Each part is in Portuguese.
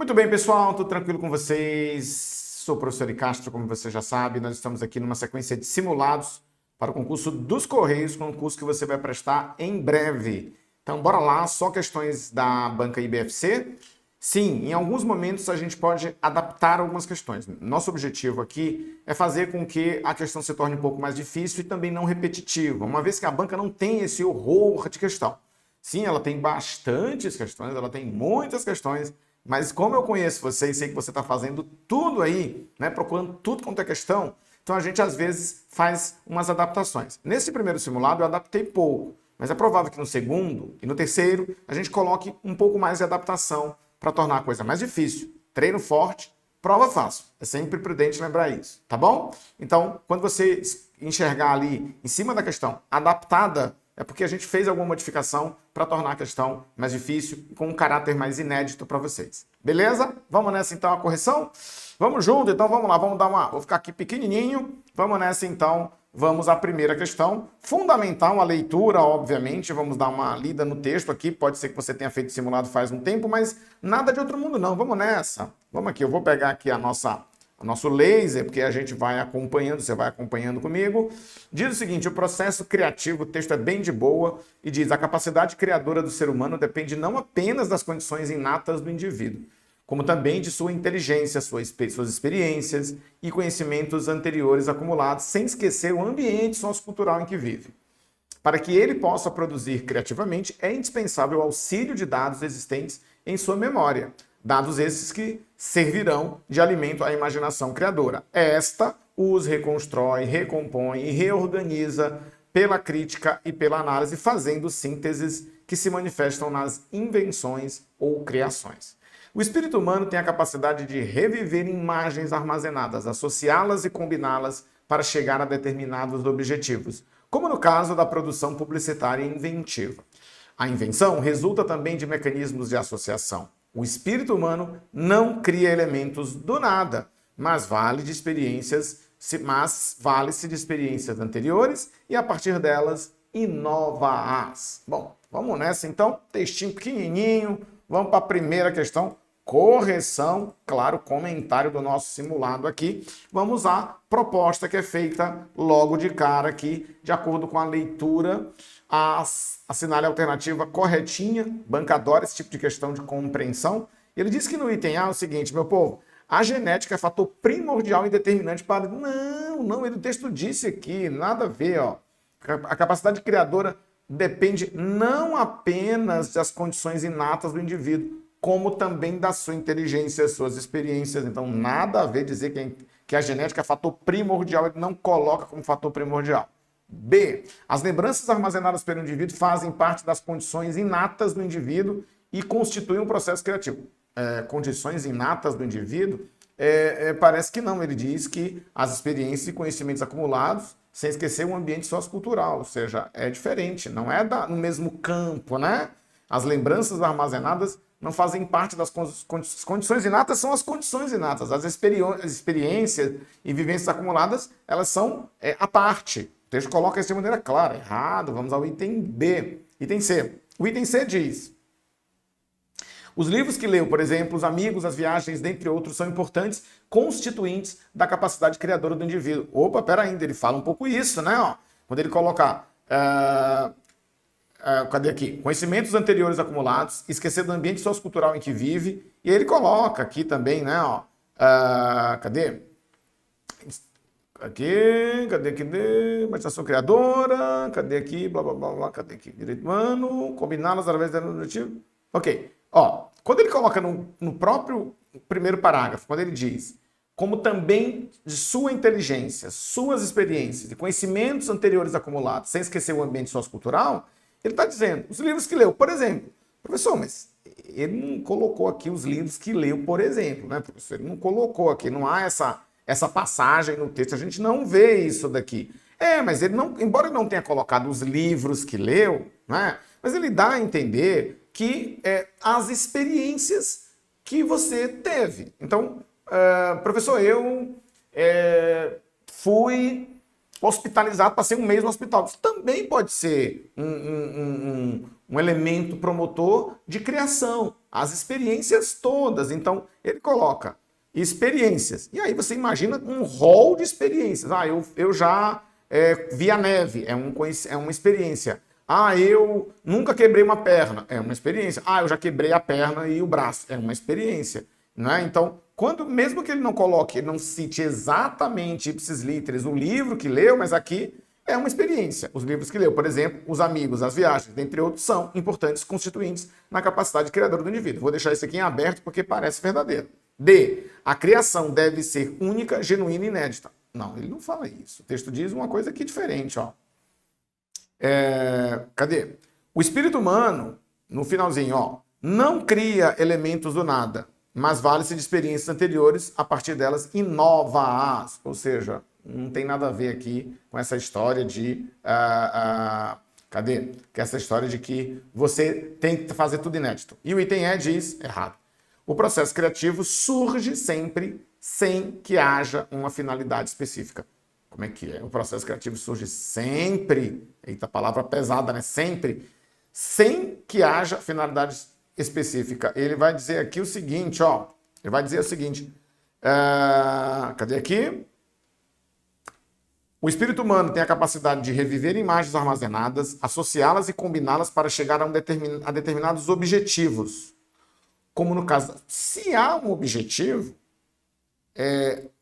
Muito bem, pessoal, tudo tranquilo com vocês? Sou o professor Castro, como você já sabe, nós estamos aqui numa sequência de simulados para o concurso dos Correios, concurso que você vai prestar em breve. Então, bora lá, só questões da banca IBFC. Sim, em alguns momentos a gente pode adaptar algumas questões. Nosso objetivo aqui é fazer com que a questão se torne um pouco mais difícil e também não repetitiva, uma vez que a banca não tem esse horror de questão. Sim, ela tem bastantes questões, ela tem muitas questões, mas como eu conheço você e sei que você está fazendo tudo aí, né, procurando tudo quanto é questão, então a gente às vezes faz umas adaptações. Nesse primeiro simulado eu adaptei pouco, mas é provável que no segundo e no terceiro a gente coloque um pouco mais de adaptação para tornar a coisa mais difícil. Treino forte, prova fácil. É sempre prudente lembrar isso, tá bom? Então, quando você enxergar ali em cima da questão adaptada, é porque a gente fez alguma modificação para tornar a questão mais difícil e com um caráter mais inédito para vocês. Beleza? Vamos nessa então a correção? Vamos junto? Então vamos lá, vamos dar uma... Vou ficar aqui pequenininho. Vamos nessa então. Vamos à primeira questão. Fundamental a leitura, obviamente. Vamos dar uma lida no texto aqui. Pode ser que você tenha feito simulado faz um tempo, mas nada de outro mundo não. Vamos nessa. Vamos aqui. Eu vou pegar aqui o nosso laser, porque a gente vai acompanhando, você vai acompanhando comigo. Diz o seguinte, o processo criativo, o texto é bem de boa, e diz, a capacidade criadora do ser humano depende não apenas das condições inatas do indivíduo, como também de sua inteligência, suas experiências e conhecimentos anteriores acumulados, sem esquecer o ambiente sociocultural em que vive. Para que ele possa produzir criativamente, é indispensável o auxílio de dados existentes em sua memória, dados esses que servirão de alimento à imaginação criadora. Esta os reconstrói, recompõe e reorganiza pela crítica e pela análise, fazendo sínteses que se manifestam nas invenções ou criações. O espírito humano tem a capacidade de reviver imagens armazenadas, associá-las e combiná-las para chegar a determinados objetivos, como no caso da produção publicitária inventiva. A invenção resulta também de mecanismos de associação. O espírito humano não cria elementos do nada, mas vale-se de experiências anteriores e, a partir delas, inova-as. Bom, vamos nessa então, textinho pequenininho, vamos para a primeira questão. Correção, claro, comentário do nosso simulado aqui. Vamos à proposta que é feita logo de cara aqui, de acordo com a leitura, assinale a alternativa corretinha, banca adora esse tipo de questão de compreensão. Ele diz que no item A é o seguinte, meu povo, a genética é fator primordial e determinante para... Não, o texto disse aqui, nada a ver, ó. A capacidade criadora depende não apenas das condições inatas do indivíduo, como também da sua inteligência, suas experiências. Então, nada a ver dizer que a genética é fator primordial, ele não coloca como fator primordial. B. As lembranças armazenadas pelo indivíduo fazem parte das condições inatas do indivíduo e constituem um processo criativo. Condições inatas do indivíduo? Parece que não. Ele diz que as experiências e conhecimentos acumulados, sem esquecer o ambiente sociocultural, ou seja, é diferente, não é no mesmo campo, né? As lembranças armazenadas não fazem parte das condições inatas, são as condições inatas. As experiências e vivências acumuladas, elas são à parte. O texto coloca isso de maneira clara. Errado, vamos ao item B. Item C. O item C diz, os livros que leu, por exemplo, os amigos, as viagens, dentre outros, são importantes constituintes da capacidade criadora do indivíduo. Opa, pera ainda, ele fala um pouco isso, né? Ó, quando ele coloca... cadê aqui? Conhecimentos anteriores acumulados, esquecer do ambiente sociocultural em que vive, e ele coloca aqui também, né, ó, cadê? Cadê? Imaginação criadora, cadê aqui? Blá, blá, blá, blá, cadê aqui? Direito humano, combiná-las através do objetivo. Ok, ó, quando ele coloca no próprio primeiro parágrafo, quando ele diz, como também de sua inteligência, suas experiências e conhecimentos anteriores acumulados, sem esquecer o ambiente sociocultural, ele está dizendo, os livros que leu, por exemplo. Professor, mas ele não colocou aqui os livros que leu, por exemplo, né, professor? Ele não colocou aqui, não há essa passagem no texto, a gente não vê isso daqui. Mas ele não, embora ele não tenha colocado os livros que leu, né, mas ele dá a entender que as experiências que você teve. Então, professor, eu fui hospitalizado, passei um mês no hospital. Isso também pode ser um elemento promotor de criação. As experiências todas. Então, ele coloca experiências. E aí você imagina um rol de experiências. Eu já vi a neve, é uma experiência. Eu nunca quebrei uma perna, é uma experiência. Eu já quebrei a perna e o braço, é uma experiência. Né? Então, mesmo que ele não coloque, ele não cite exatamente ipsis literis o livro que leu, mas aqui é uma experiência. Os livros que leu, por exemplo, os amigos, as viagens, dentre outros, são importantes constituintes na capacidade criadora do indivíduo. Vou deixar isso aqui em aberto porque parece verdadeiro. D. A criação deve ser única, genuína e inédita. Não, ele não fala isso. O texto diz uma coisa aqui diferente, ó. Cadê? O espírito humano, no finalzinho, ó, não cria elementos do nada, mas vale-se de experiências anteriores, a partir delas inova-as. Ou seja, não tem nada a ver aqui com essa história de... cadê? Que essa história de que você tem que fazer tudo inédito. E o item E diz errado. O processo criativo surge sempre sem que haja uma finalidade específica. Como é que é? O processo criativo surge sempre, eita, palavra pesada, né? Sempre, sem que haja finalidade específica. Ele vai dizer aqui o seguinte, ó. Ele vai dizer o seguinte. Cadê aqui? O espírito humano tem a capacidade de reviver imagens armazenadas, associá-las e combiná-las para chegar a determinados objetivos. Como no caso, se há um objetivo,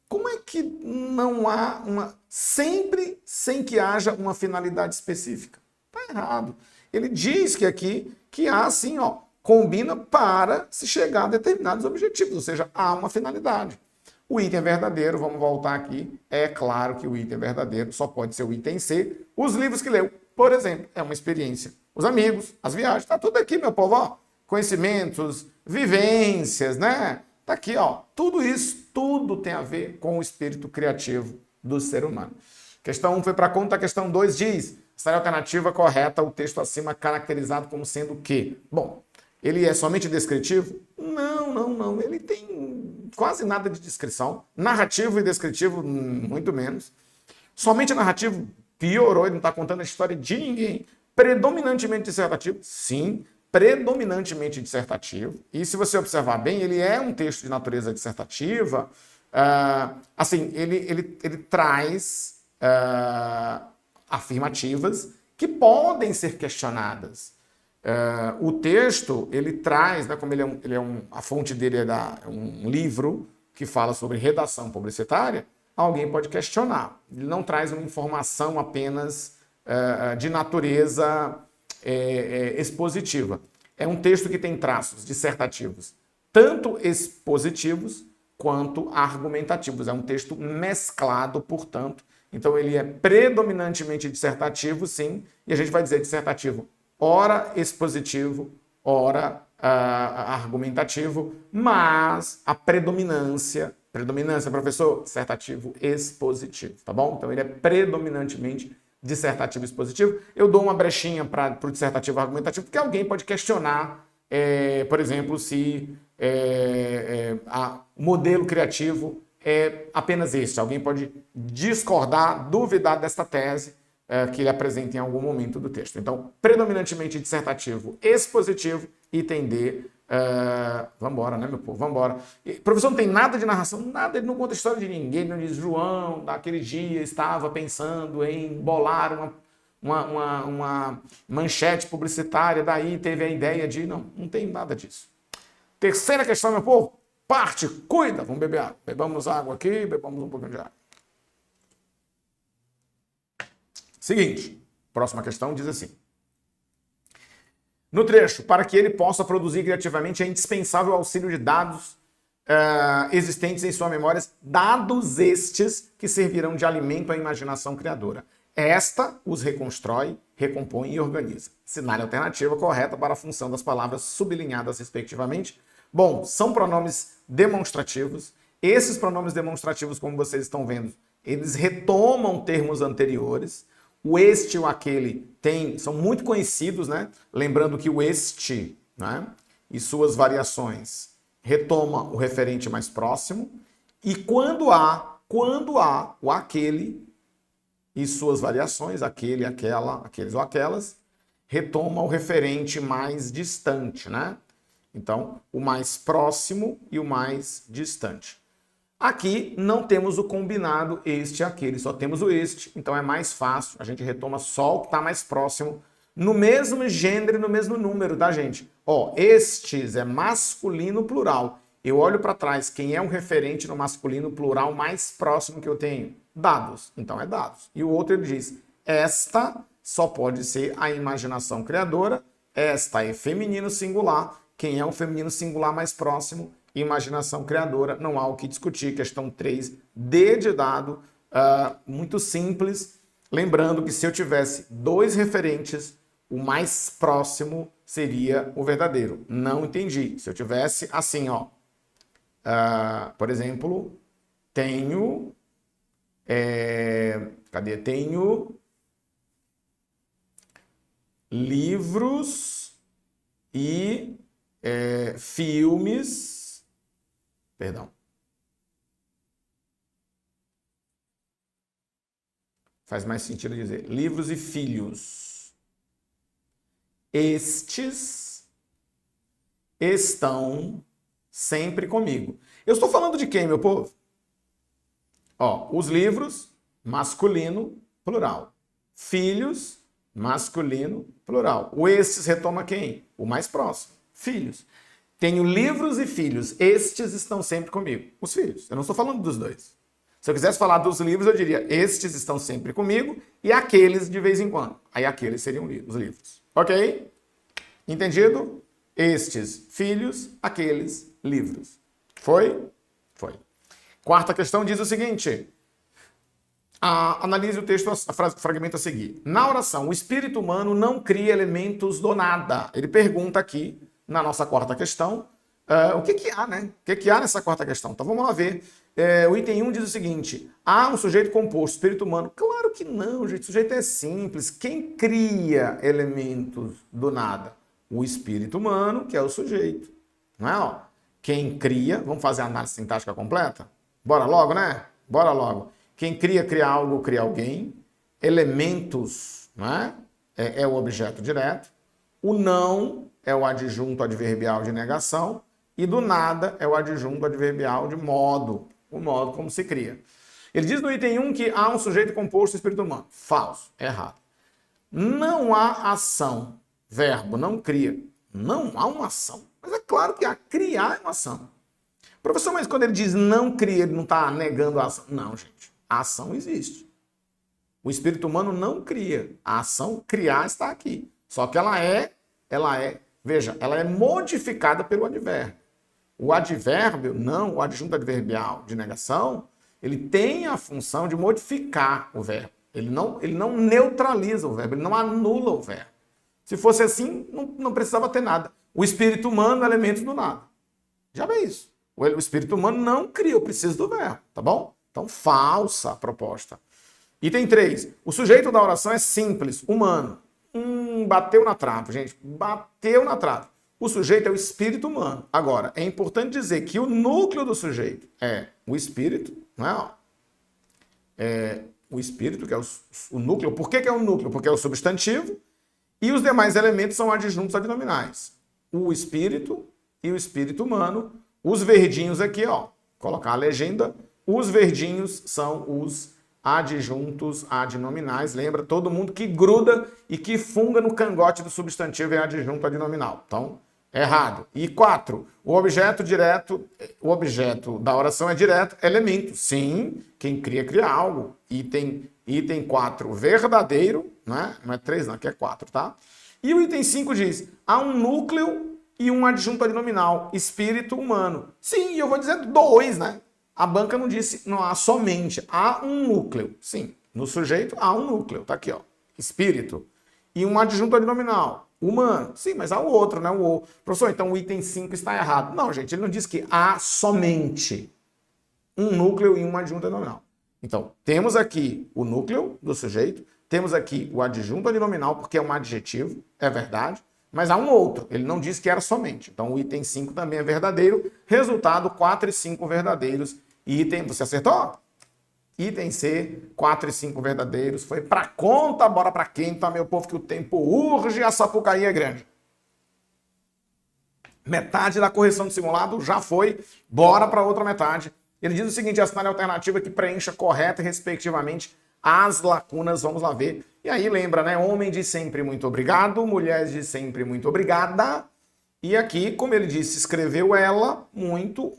como é que não há sempre sem que haja uma finalidade específica? Está errado. Ele diz que aqui que há assim, ó, combina para se chegar a determinados objetivos, ou seja, há uma finalidade. O item é verdadeiro, vamos voltar aqui. É claro que o item é verdadeiro, só pode ser o item C. Os livros que leu, por exemplo, é uma experiência. Os amigos, as viagens, tá tudo aqui, meu povo, ó. Conhecimentos, vivências, né? Tá aqui, ó. Tudo isso, tudo tem a ver com o espírito criativo do ser humano. Questão 1 foi para conta, a questão 2 diz: essa alternativa correta, o texto acima caracterizado como sendo o quê? Bom, ele é somente descritivo? Não. Ele tem quase nada de descrição. Narrativo e descritivo, muito menos. Somente narrativo, piorou, ele não está contando a história de ninguém. Predominantemente dissertativo? Sim, predominantemente dissertativo. E se você observar bem, ele é um texto de natureza dissertativa. Ele traz afirmativas que podem ser questionadas. O texto, ele traz, né, como a fonte dele é um livro que fala sobre redação publicitária, alguém pode questionar. Ele não traz uma informação apenas de natureza expositiva. É um texto que tem traços dissertativos, tanto expositivos quanto argumentativos. É um texto mesclado, portanto. Então, ele é predominantemente dissertativo, sim, e a gente vai dizer dissertativo ora expositivo, ora argumentativo, mas a predominância, professor, dissertativo expositivo, tá bom? Então, ele é predominantemente dissertativo expositivo. Eu dou uma brechinha para o dissertativo argumentativo, porque alguém pode questionar, por exemplo, se o modelo criativo é apenas este. Alguém pode discordar, duvidar desta tese que ele apresenta em algum momento do texto. Então, predominantemente dissertativo expositivo, item D. Vambora, né, meu povo? Vambora. O professor não tem nada de narração, nada, ele não conta a história de ninguém, ele não diz: João, naquele dia, estava pensando em bolar uma manchete publicitária, daí teve a ideia de... Não tem nada disso. Terceira questão, meu povo, parte, cuida, vamos beber água. Bebamos água aqui, bebamos um pouquinho de água. Seguinte, próxima questão diz assim: no trecho, para que ele possa produzir criativamente, é indispensável o auxílio de dados existentes em sua memória, dados estes que servirão de alimento à imaginação criadora. Esta os reconstrói, recompõe e organiza. Sinale a alternativa correta para a função das palavras sublinhadas respectivamente. Bom, são pronomes demonstrativos. Esses pronomes demonstrativos, como vocês estão vendo, eles retomam termos anteriores. O este e o aquele são muito conhecidos, né? Lembrando que o este, né, e suas variações retoma o referente mais próximo. E quando há o aquele, e suas variações, aquele, aquela, aqueles ou aquelas, retoma o referente mais distante, né? Então, o mais próximo e o mais distante. Aqui não temos o combinado este e aquele, só temos o este, então é mais fácil, a gente retoma só o que está mais próximo, no mesmo gênero e no mesmo número, tá, gente? Ó, estes é masculino plural. Eu olho para trás, quem é um referente no masculino plural mais próximo que eu tenho? Dados. Então é dados. E o outro ele diz, esta só pode ser a imaginação criadora, esta é feminino singular, quem é o feminino singular mais próximo? Imaginação criadora, não há o que discutir. Questão 3, D de dado, muito simples. Lembrando que se eu tivesse dois referentes, o mais próximo seria o verdadeiro. Não entendi. Se eu tivesse assim, ó, por exemplo, tenho, Tenho livros e filmes, perdão. Faz mais sentido dizer livros e filhos. Estes estão sempre comigo. Eu estou falando de quem, meu povo? Ó, os livros, masculino, plural. Filhos, masculino, plural. O estes retoma quem? O mais próximo. Filhos. Tenho livros e filhos. Estes estão sempre comigo. Os filhos. Eu não estou falando dos dois. Se eu quisesse falar dos livros, eu diria estes estão sempre comigo e aqueles de vez em quando. Aí aqueles seriam os livros. Ok? Entendido? Estes, filhos, aqueles, livros. Foi? Foi. Quarta questão diz o seguinte. Analise o texto, o fragmento a seguir. Na oração, o espírito humano não cria elementos do nada. Ele pergunta aqui, na nossa quarta questão, o que há, né? O que há nessa quarta questão? Então vamos lá ver. O item 1 diz o seguinte, há um sujeito composto, espírito humano? Claro que não, gente. O sujeito é simples. Quem cria elementos do nada? O espírito humano, que é o sujeito. Não é? Ó, quem cria, vamos fazer a análise sintática completa? Bora logo, né? Bora logo. Quem cria algo, cria alguém. Elementos, não é? É o objeto direto. O não é o adjunto adverbial de negação. E do nada é o adjunto adverbial de modo. O modo como se cria. Ele diz no item 1 que há um sujeito composto espírito humano. Falso. Errado. Não há ação. Verbo não cria. Não há uma ação. Mas é claro que criar é uma ação. Professor, mas quando ele diz não cria, ele não está negando a ação? Não, gente. A ação existe. O espírito humano não cria. A ação criar está aqui. Só que ela é, veja, ela é modificada pelo advérbio. O advérbio, não, o adjunto adverbial de negação, ele tem a função de modificar o verbo. Ele não neutraliza o verbo, ele não anula o verbo. Se fosse assim, não precisava ter nada. O espírito humano é elementos do nada. Já vê isso. O espírito humano não cria, eu preciso do verbo, tá bom? Então, falsa a proposta. Item 3. O sujeito da oração é simples, humano. Bateu na trave, gente. Bateu na trave. O sujeito é o espírito humano. Agora, é importante dizer que o núcleo do sujeito é o espírito, não é? O espírito, que é o núcleo. Por que é o núcleo? Porque é o substantivo. E os demais elementos são adjuntos adnominais. O espírito e o espírito humano. Os verdinhos aqui, ó. Colocar a legenda. Os verdinhos são os adjuntos adnominais. Lembra? Todo mundo que gruda e que funga no cangote do substantivo é adjunto adnominal. Então, errado. E 4. O objeto da oração é direto. Elemento. Sim, quem cria algo. Item 4, verdadeiro. Né? Não é 3 não, aqui é 4, tá? E o item 5 diz, há um núcleo e um adjunto adnominal. Espírito humano. Sim, e eu vou dizer 2, né? A banca não disse, não há somente, há um núcleo. Sim, no sujeito há um núcleo, tá aqui, ó, espírito. E um adjunto adnominal, humano. Sim, mas há o outro, né? Professor, então o item 5 está errado. Não, gente, ele não diz que há somente um núcleo e um adjunto adnominal. Então, temos aqui o núcleo do sujeito, temos aqui o adjunto adnominal, porque é um adjetivo, é verdade. Mas há um outro, ele não disse que era somente. Então o item 5 também é verdadeiro. Resultado, 4 e 5 verdadeiros. Item, você acertou? Item C, 4 e 5 verdadeiros. Foi pra conta, bora pra quinta, meu povo, que o tempo urge e a Sapucaí é grande. Metade da correção do simulado já foi, bora para outra metade. Ele diz o seguinte, assinale a alternativa que preencha correta e respectivamente as lacunas, vamos lá ver. E aí lembra, né? Homem diz sempre muito obrigado, mulher diz sempre muito obrigada. E aqui, como ele disse, escreveu ela, muito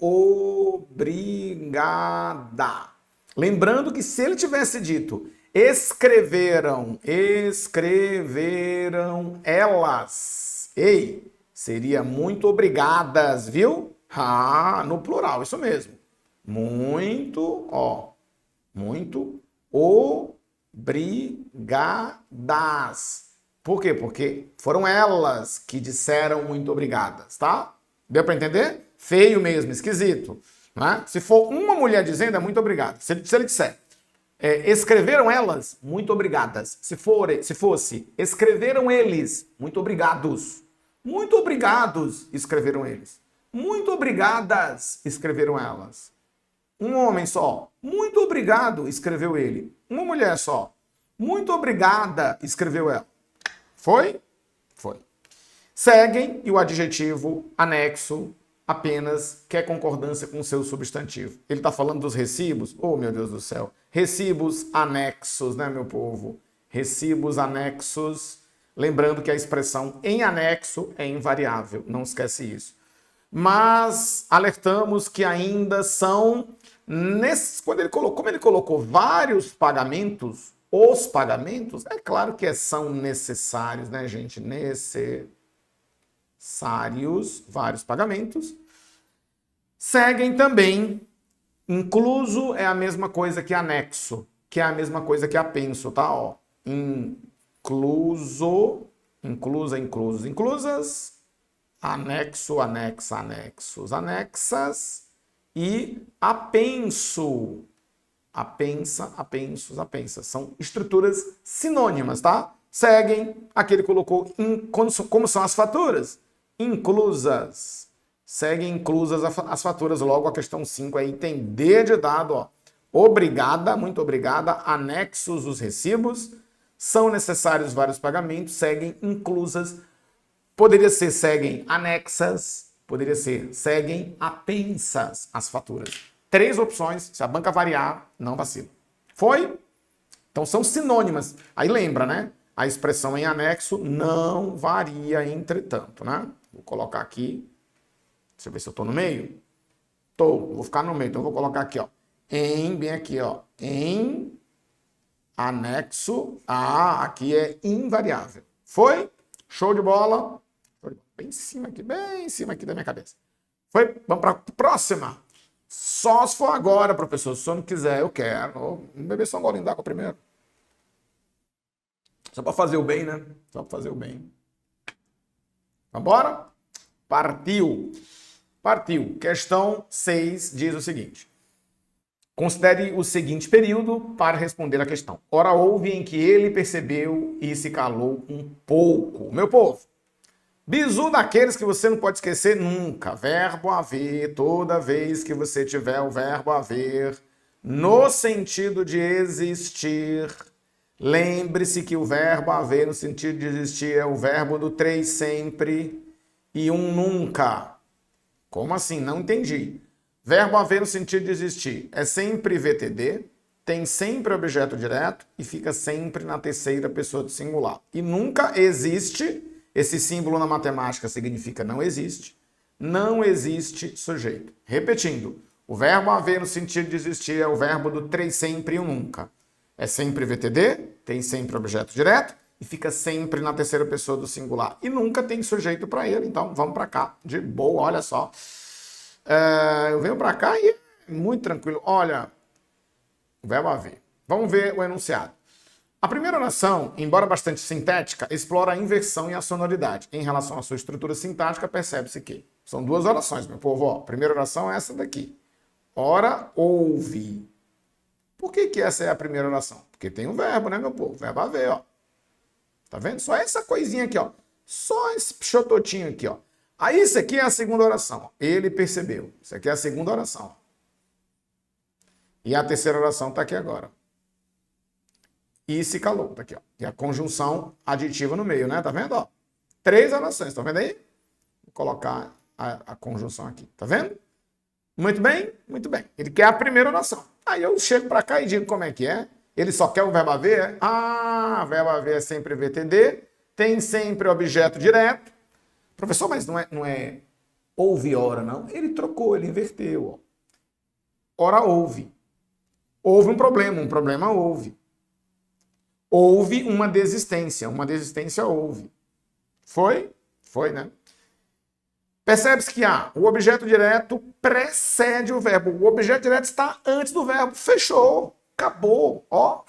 obrigada. Lembrando que se ele tivesse dito escreveram elas, ei, seria muito obrigadas, viu? Ah, no plural, isso mesmo. Muito, ó, muito obrigadas. Por quê? Porque foram elas que disseram muito obrigadas, tá? Deu para entender? Feio mesmo, esquisito. Né? Se for uma mulher dizendo, é muito obrigado. Se ele disser, escreveram elas, muito obrigadas. Se fosse, escreveram eles, muito obrigados. Muito obrigados, escreveram eles. Muito obrigadas, escreveram elas. Um homem só, muito obrigado, escreveu ele. Uma mulher só, muito obrigada, escreveu ela. Foi? Foi. Seguem e o adjetivo anexo apenas quer concordância com o seu substantivo. Ele está falando dos recibos? Oh, meu Deus do céu. Recibos anexos, né, meu povo? Recibos anexos. Lembrando que a expressão em anexo é invariável. Não esquece isso. Mas alertamos que ainda são... como ele colocou vários pagamentos, os pagamentos, é claro que são necessários, né, gente? Necessários, vários pagamentos. Seguem também, incluso é a mesma coisa que anexo, que é a mesma coisa que apenso, tá? Ó, incluso, inclusas, anexo, anexa, anexos, anexas e apenso. Apensa, apensos, apensas. São estruturas sinônimas, tá? Seguem, aqui ele colocou como são as faturas? Inclusas. Seguem inclusas as faturas. Logo a questão 5 aí tem D de dado, ó. Obrigada, muito obrigada. Anexos os recibos. São necessários vários pagamentos. Seguem inclusas. Poderia ser seguem anexas. Poderia ser seguem apensas as faturas. 3 opções, se a banca variar, não vacila. Foi? Então são sinônimas. Aí lembra, né? A expressão em anexo não varia, entretanto, né? Vou colocar aqui. Deixa eu ver se eu estou no meio. Vou ficar no meio, então vou colocar aqui, ó. Bem aqui, ó. Em anexo, aqui é invariável. Foi? Show de bola. Foi bem em cima aqui da minha cabeça. Foi? Vamos para a próxima. Só se for agora, professor. Se o senhor não quiser, eu quero. Vou beber só um golinho d'água primeiro. Só para fazer o bem, né? Só para fazer o bem. Vambora? Partiu. Partiu. Questão 6 diz o seguinte. Considere o seguinte período para responder a questão. Ora, houve em que ele percebeu e se calou um pouco. Meu povo, bizu daqueles que você não pode esquecer nunca. Verbo haver, toda vez que você tiver o verbo haver, no sentido de existir, lembre-se que o verbo haver no sentido de existir é o verbo do 3 sempre e um nunca. Como assim? Não entendi. Verbo haver no sentido de existir é sempre VTD, tem sempre objeto direto e fica sempre na terceira pessoa do singular. E nunca existe... Esse símbolo na matemática significa não existe. Não existe sujeito. Repetindo, o verbo haver no sentido de existir é o verbo do 3 sempre e um nunca. É sempre VTD, tem sempre objeto direto e fica sempre na terceira pessoa do singular. E nunca tem sujeito para ele. Então vamos para cá. De boa, olha só. Eu venho para cá e é muito tranquilo. Olha, o verbo haver. Vamos ver o enunciado. A primeira oração, embora bastante sintética, explora a inversão e a sonoridade. Em relação à sua estrutura sintática, percebe-se que são 2 orações, meu povo. Ó, a primeira oração é essa daqui. Ora, ouve. Por que essa é a primeira oração? Porque tem um verbo, né, meu povo? Verbo haver, ó. Tá vendo? Só essa coisinha aqui, ó. Só esse pichototinho aqui, ó. Aí isso aqui é a segunda oração. Ele percebeu. Isso aqui é a segunda oração. E a terceira oração está aqui agora. E se calou, tá aqui, ó. E a conjunção aditiva no meio, né? Tá vendo, ó? 3 orações, tá vendo aí? Vou colocar a conjunção aqui, tá vendo? Muito bem, muito bem. Ele quer a primeira oração. Aí eu chego para cá e digo como é que é. Ele só quer o verbo haver? Ah, verbo haver é sempre VTD, tem sempre objeto direto. Professor, mas não é houve ora, não? Ele trocou, ele inverteu. Ó. Ora houve. Houve um problema houve. Houve uma desistência houve. Foi? Foi, né? Percebe-se que o objeto direto precede o verbo. O objeto direto está antes do verbo. Fechou. Acabou. Ó,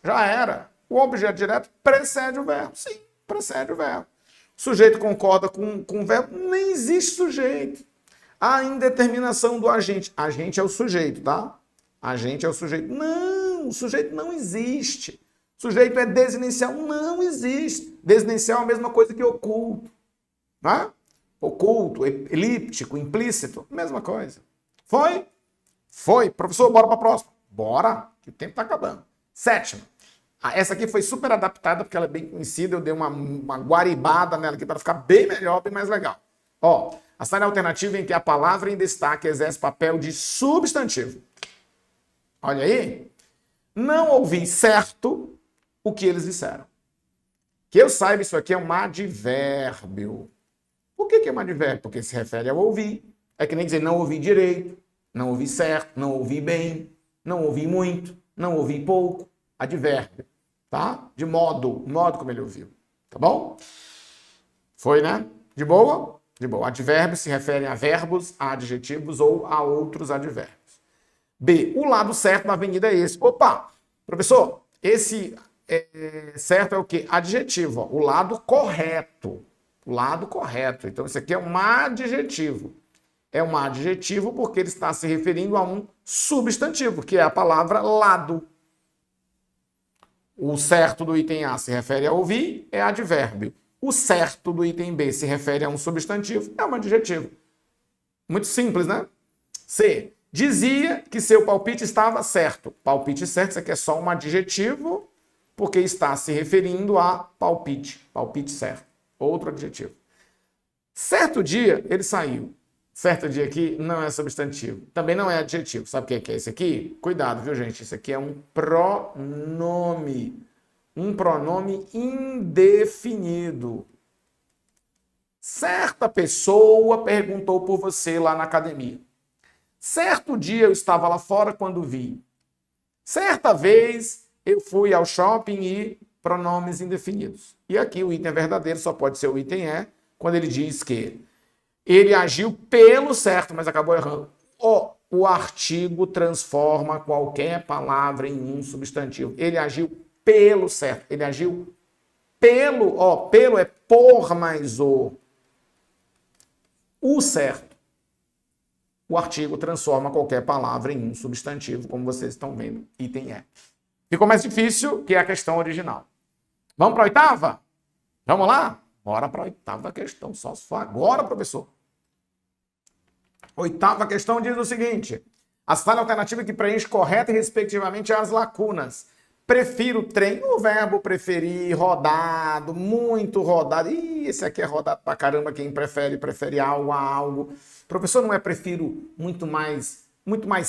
já era. O objeto direto precede o verbo. Sim, precede o verbo. O sujeito concorda com o verbo. Nem existe sujeito. A indeterminação do agente. Agente é o sujeito, tá? Agente é o sujeito. Não, o sujeito não existe. Sujeito é desinicial. Não existe. Desinicial é a mesma coisa que oculto. Né? Oculto, elíptico, implícito, mesma coisa. Foi? Foi. Professor, bora para a próxima. Bora, que o tempo está acabando. 7ª. Essa aqui foi super adaptada, porque ela é bem conhecida. Eu dei uma guaribada nela aqui para ficar bem melhor, bem mais legal. Ó, a série alternativa em que a palavra em destaque exerce papel de substantivo. Olha aí. Não ouvi certo o que eles disseram. Que eu saiba, isso aqui é um advérbio. Por que é um advérbio? Porque se refere ao ouvir. É que nem dizer não ouvi direito, não ouvi certo, não ouvi bem, não ouvi muito, não ouvi pouco. Advérbio, tá? De modo como ele ouviu. Tá bom? Foi, né? De boa? De boa. Advérbios se referem a verbos, a adjetivos ou a outros advérbios. B. O lado certo da avenida é esse. Opa! Professor, esse certo é o quê? Adjetivo. Ó. O lado correto. O lado correto. Então, isso aqui é um adjetivo. É um adjetivo porque ele está se referindo a um substantivo, que é a palavra lado. O certo do item A se refere a ouvir, é advérbio. O certo do item B se refere a um substantivo, é um adjetivo. Muito simples, né? C. Dizia que seu palpite estava certo. Palpite certo, isso aqui é só um adjetivo, porque está se referindo a palpite. Palpite certo. Outro adjetivo. Certo dia, ele saiu. Certo dia aqui não é substantivo. Também não é adjetivo. Sabe o que é esse aqui? Cuidado, viu, gente? Isso aqui é um pronome. Um pronome indefinido. Certa pessoa perguntou por você lá na academia. Certo dia eu estava lá fora quando vi. Certa vez eu fui ao shopping e pronomes indefinidos. E aqui o item é verdadeiro, só pode ser o item quando ele diz que ele agiu pelo certo, mas acabou errando. O artigo transforma qualquer palavra em um substantivo. Ele agiu pelo certo. Ele agiu pelo, pelo é por mais o certo. O artigo transforma qualquer palavra em um substantivo, como vocês estão vendo, item é. Ficou mais difícil que a questão original. Vamos para a 8ª? Vamos lá? Bora para a 8ª questão, só se for agora, professor. 8ª questão diz o seguinte: assinale a alternativa que preenche correta e respectivamente as lacunas. Prefiro trem, o verbo preferir, rodado, muito rodado. Ih, esse aqui é rodado pra caramba, quem prefere algo a algo. Professor, não é prefiro muito mais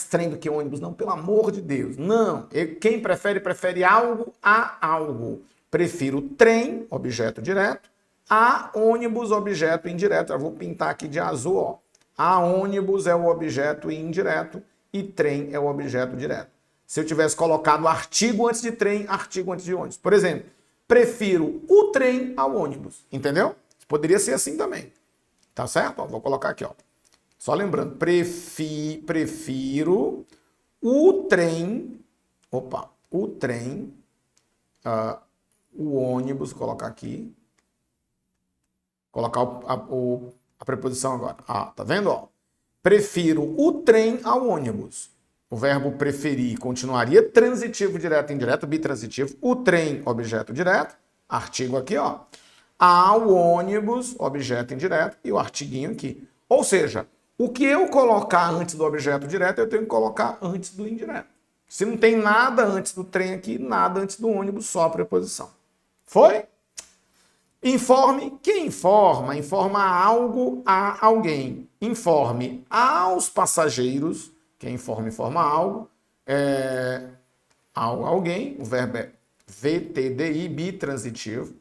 trem do que ônibus, não, pelo amor de Deus. Não, quem prefere algo a algo. Prefiro trem, objeto direto, a ônibus, objeto indireto. Eu vou pintar aqui de azul, ó. A ônibus é o objeto indireto e trem é o objeto direto. Se eu tivesse colocado artigo antes de trem, artigo antes de ônibus. Por exemplo, prefiro o trem ao ônibus. Entendeu? Poderia ser assim também. Tá certo? Ó, vou colocar aqui, ó. Só lembrando, prefiro o trem, o ônibus, vou colocar aqui, colocar a preposição agora. Tá vendo? Ó? Prefiro o trem ao ônibus. O verbo preferir continuaria transitivo, direto, indireto, bitransitivo. O trem, objeto direto, artigo aqui, ó. Ao ônibus, objeto indireto, e o artiguinho aqui. Ou seja, O que eu colocar antes do objeto direto, eu tenho que colocar antes do indireto. Se não tem nada antes do trem aqui, nada antes do ônibus, só a preposição. Foi? Informe. Quem informa? Informa algo a alguém. Informe aos passageiros. Quem informa, informa algo. Alguém. O verbo é VTDI, bitransitivo.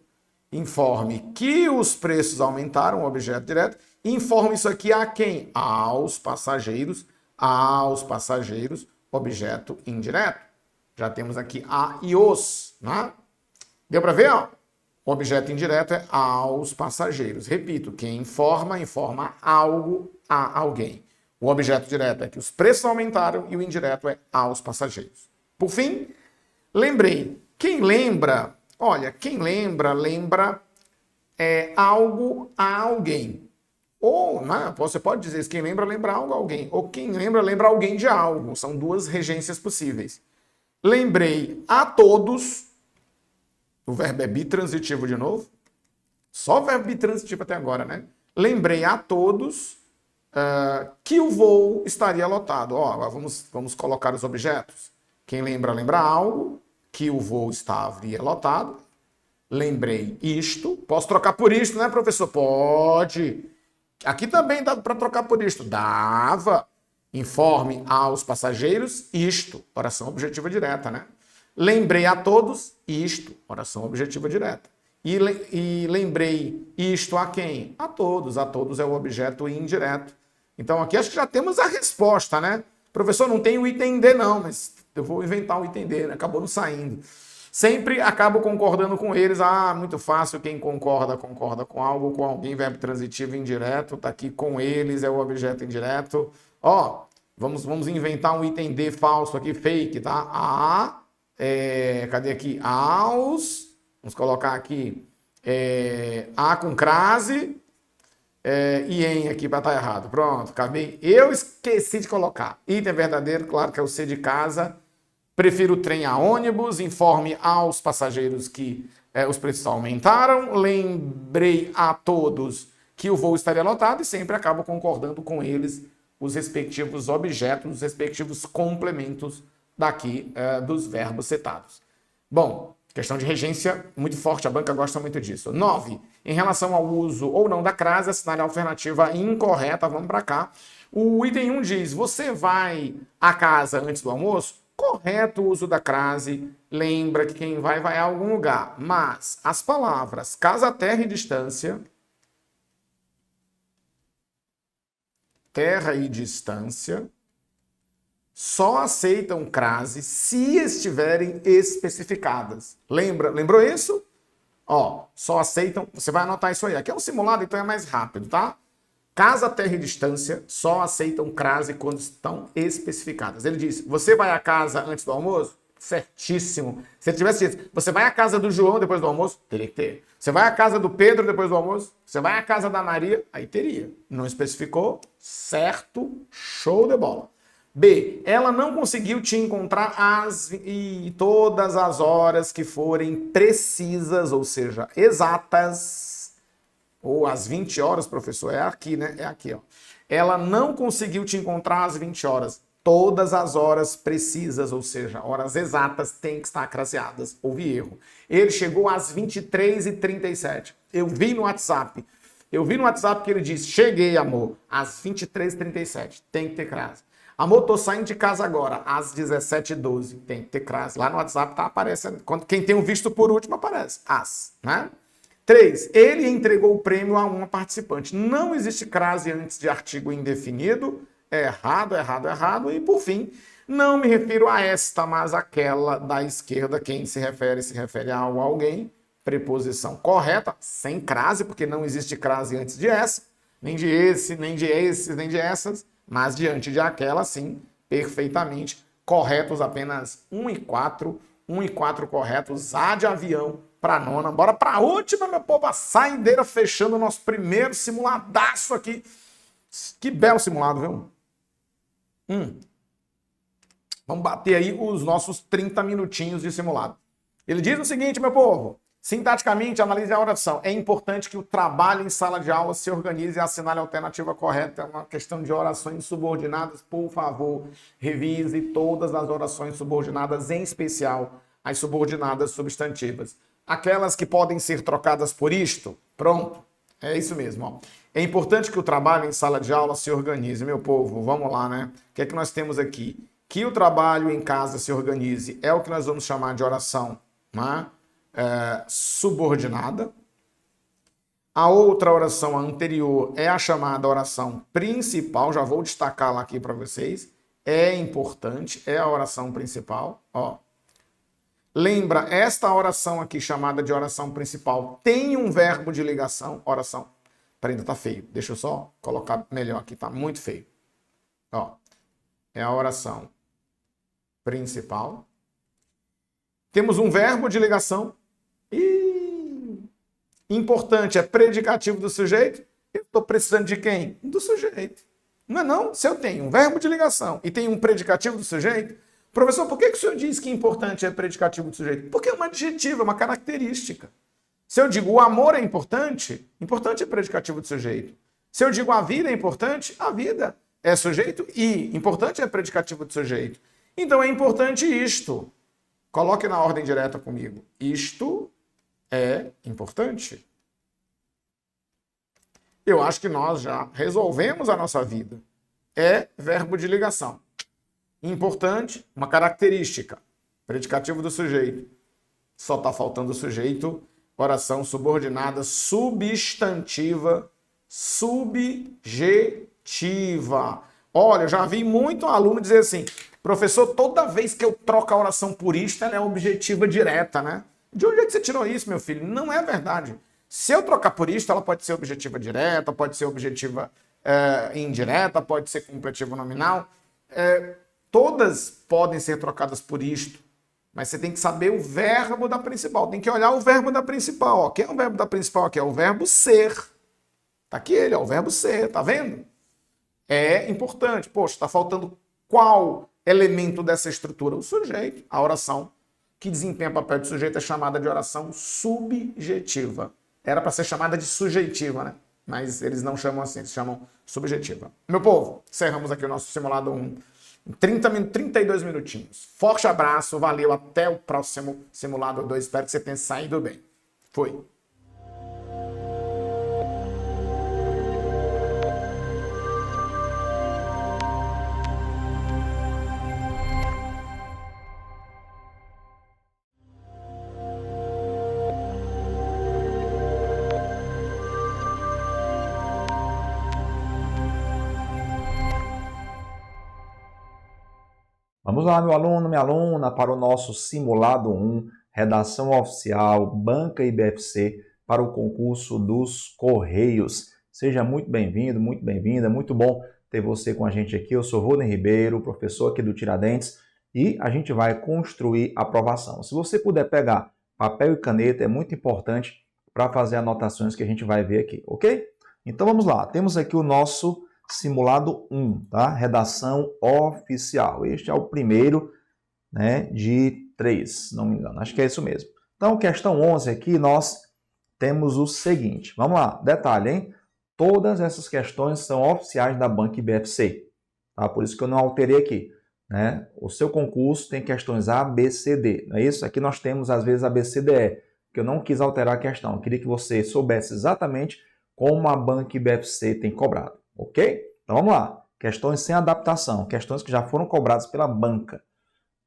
Informe que os preços aumentaram, o objeto direto. Informe isso aqui a quem? Aos passageiros. Aos passageiros, objeto indireto. Já temos aqui a e os, né? Deu para ver, ó? O objeto indireto é aos passageiros. Repito, quem informa, informa algo a alguém. O objeto direto é que os preços aumentaram e o indireto é aos passageiros. Por fim, lembrei. Quem lembra, olha, quem lembra, lembra algo a alguém. Ou, né, você pode dizer isso, quem lembra, lembra algo a alguém. Ou quem lembra, lembra alguém de algo. São duas regências possíveis. Lembrei a todos. O verbo é bitransitivo de novo. Só verbo bitransitivo até agora, né? Lembrei a todos que o voo estaria lotado. Ó, agora vamos colocar os objetos. Quem lembra, lembra algo. Que o voo estaria lotado. Lembrei isto. Posso trocar por isto, né, professor? Pode. Aqui também dá para trocar por isto. Dava. Informe aos passageiros isto. Oração objetiva direta, né? Lembrei a todos isto, oração objetiva direta. E lembrei isto a quem? A todos. A todos é o objeto indireto. Então aqui acho que já temos a resposta, né? Professor, não tem o item D não, mas eu vou inventar o item D, né? Acabou não saindo. Sempre acabo concordando com eles. Ah, muito fácil, quem concorda, concorda com algo, com alguém, verbo transitivo indireto, tá aqui com eles, é o objeto indireto. Ó, vamos inventar um item D falso aqui, fake, tá? Cadê aqui? Aos. Vamos colocar aqui A com crase e em aqui para estar errado. Pronto, acabei. Eu esqueci de colocar. Item verdadeiro, claro que é o C de casa. Prefiro o trem a ônibus. Informe aos passageiros que os preços aumentaram. Lembrei a todos que o voo estaria lotado e sempre acabo concordando com eles os respectivos objetos, os respectivos complementos daqui dos verbos setados. Bom, questão de regência muito forte, a banca gosta muito disso. 9. Em relação ao uso ou não da crase, assinale a alternativa incorreta, vamos para cá. O item 1 diz, você vai à casa antes do almoço? Correto o uso da crase, lembra que quem vai a algum lugar. Mas as palavras casa, terra e distância, só aceitam crase se estiverem especificadas. Lembrou isso? Ó, só aceitam... Você vai anotar isso aí. Aqui é um simulado, então é mais rápido, tá? Casa, terra e distância só aceitam crase quando estão especificadas. Ele diz, você vai à casa antes do almoço? Certíssimo. Se ele tivesse dito, você vai à casa do João depois do almoço? Teria que ter. Você vai à casa do Pedro depois do almoço? Você vai à casa da Maria? Aí teria. Não especificou? Certo. Show de bola. B. Ela não conseguiu te encontrar todas as horas que forem precisas, ou seja, exatas, ou às 20 horas, professor, é aqui, né? É aqui, ó. Ela não conseguiu te encontrar às 20 horas. Todas as horas precisas, ou seja, horas exatas, têm que estar craseadas. Houve erro. Ele chegou às 23h37. Eu vi no WhatsApp que ele disse, cheguei, amor, às 23h37. Tem que ter crase. Amor, tô saindo de casa agora, às 17h12. Tem que ter crase. Lá no WhatsApp tá aparecendo. Quem tem o visto por último aparece. Né? 3. Ele entregou o prêmio a uma participante. Não existe crase antes de artigo indefinido. Errado. E, por fim, não me refiro a esta, mas aquela da esquerda. Quem se refere a alguém. Preposição correta, sem crase, porque não existe crase antes de essa. Nem de esse, nem de esses, nem de essas. Mas diante de aquela, sim, perfeitamente corretos, apenas 1 e 4. 1 e 4 corretos, A de avião para nona. Bora para a última, meu povo, a saideira, fechando o nosso primeiro simuladaço aqui. Que belo simulado, viu? Vamos bater aí os nossos 30 minutinhos de simulado. Ele diz o seguinte, meu povo, Sintaticamente, analise a oração. É importante que o trabalho em sala de aula se organize e assinale a alternativa correta. É uma questão de orações subordinadas. Por favor, revise todas as orações subordinadas, em especial as subordinadas substantivas. Aquelas que podem ser trocadas por isto, pronto. É isso mesmo. Ó. É importante que o trabalho em sala de aula se organize, meu povo. Vamos lá, né? O que é que nós temos aqui? Que o trabalho em casa se organize é o que nós vamos chamar de oração, né? Subordinada. A outra oração anterior é a chamada oração principal. Já vou destacar lá aqui para vocês. É importante, é a oração principal. Ó. Lembra, esta oração aqui chamada de oração principal tem um verbo de ligação. Oração. Peraí, ainda tá feio. Deixa eu só colocar melhor aqui. Tá muito feio. Ó. É a oração principal. Temos um verbo de ligação. Importante, é predicativo do sujeito. Eu estou precisando de quem? Do sujeito. Não é não? Se eu tenho um verbo de ligação e tenho um predicativo do sujeito, professor, por que o senhor diz que importante é predicativo do sujeito? Porque é uma adjetiva, uma característica. Se eu digo o amor é importante, importante é predicativo do sujeito. Se eu digo a vida é importante, a vida é sujeito e importante é predicativo do sujeito. Então é importante isto. Coloque na ordem direta comigo. Isto é importante. Eu acho que nós já resolvemos a nossa vida. É verbo de ligação. Importante, uma característica. Predicativo do sujeito. Só está faltando o sujeito. Oração subordinada, substantiva, subjetiva. Olha, eu já vi muito aluno dizer assim, professor, toda vez que eu troco a oração por isto, ela é objetiva direta, né? De onde é que você tirou isso, meu filho? Não é verdade. Se eu trocar por isto, ela pode ser objetiva direta, pode ser objetiva indireta, pode ser completivo nominal. Todas podem ser trocadas por isto, mas você tem que saber o verbo da principal. Tem que olhar o verbo da principal. Ó. Quem é o verbo da principal aqui? É o verbo ser. Tá aqui ele, é o verbo ser, tá vendo? É importante. Poxa, está faltando qual elemento dessa estrutura? O sujeito, a oração que desempenha o papel de sujeito é chamada de oração subjetiva. Era para ser chamada de sujeitiva, né? Mas eles não chamam assim, eles chamam subjetiva. Meu povo, encerramos aqui o nosso simulado 1 em 32 minutinhos. Forte abraço, valeu, até o próximo simulado 2. Espero que você tenha saído bem. Fui. Vamos lá, meu aluno, minha aluna, para o nosso Simulado 1, Redação Oficial, Banca IBFC, para o concurso dos Correios. Seja muito bem-vindo, muito bem-vinda, muito bom ter você com a gente aqui. Eu sou Rony Ribeiro, professor aqui do Tiradentes, e a gente vai construir a aprovação. Se você puder pegar papel e caneta, é muito importante para fazer anotações que a gente vai ver aqui, ok? Então vamos lá, temos aqui o nosso Simulado 1, tá? Redação oficial. Este é o primeiro, né, de 3, não me engano. Acho que é isso mesmo. Então, questão 11 aqui, nós temos o seguinte. Vamos lá, detalhe, hein? Todas essas questões são oficiais da Banca IBFC, tá? Por isso que eu não alterei aqui, né? O seu concurso tem questões A, B, C, D, não é isso? Aqui nós temos, às vezes, A, B, C, D, E, porque eu não quis alterar a questão. Eu queria que você soubesse exatamente como a Banca IBFC tem cobrado. Ok? Então vamos lá. Questões sem adaptação, questões que já foram cobradas pela banca.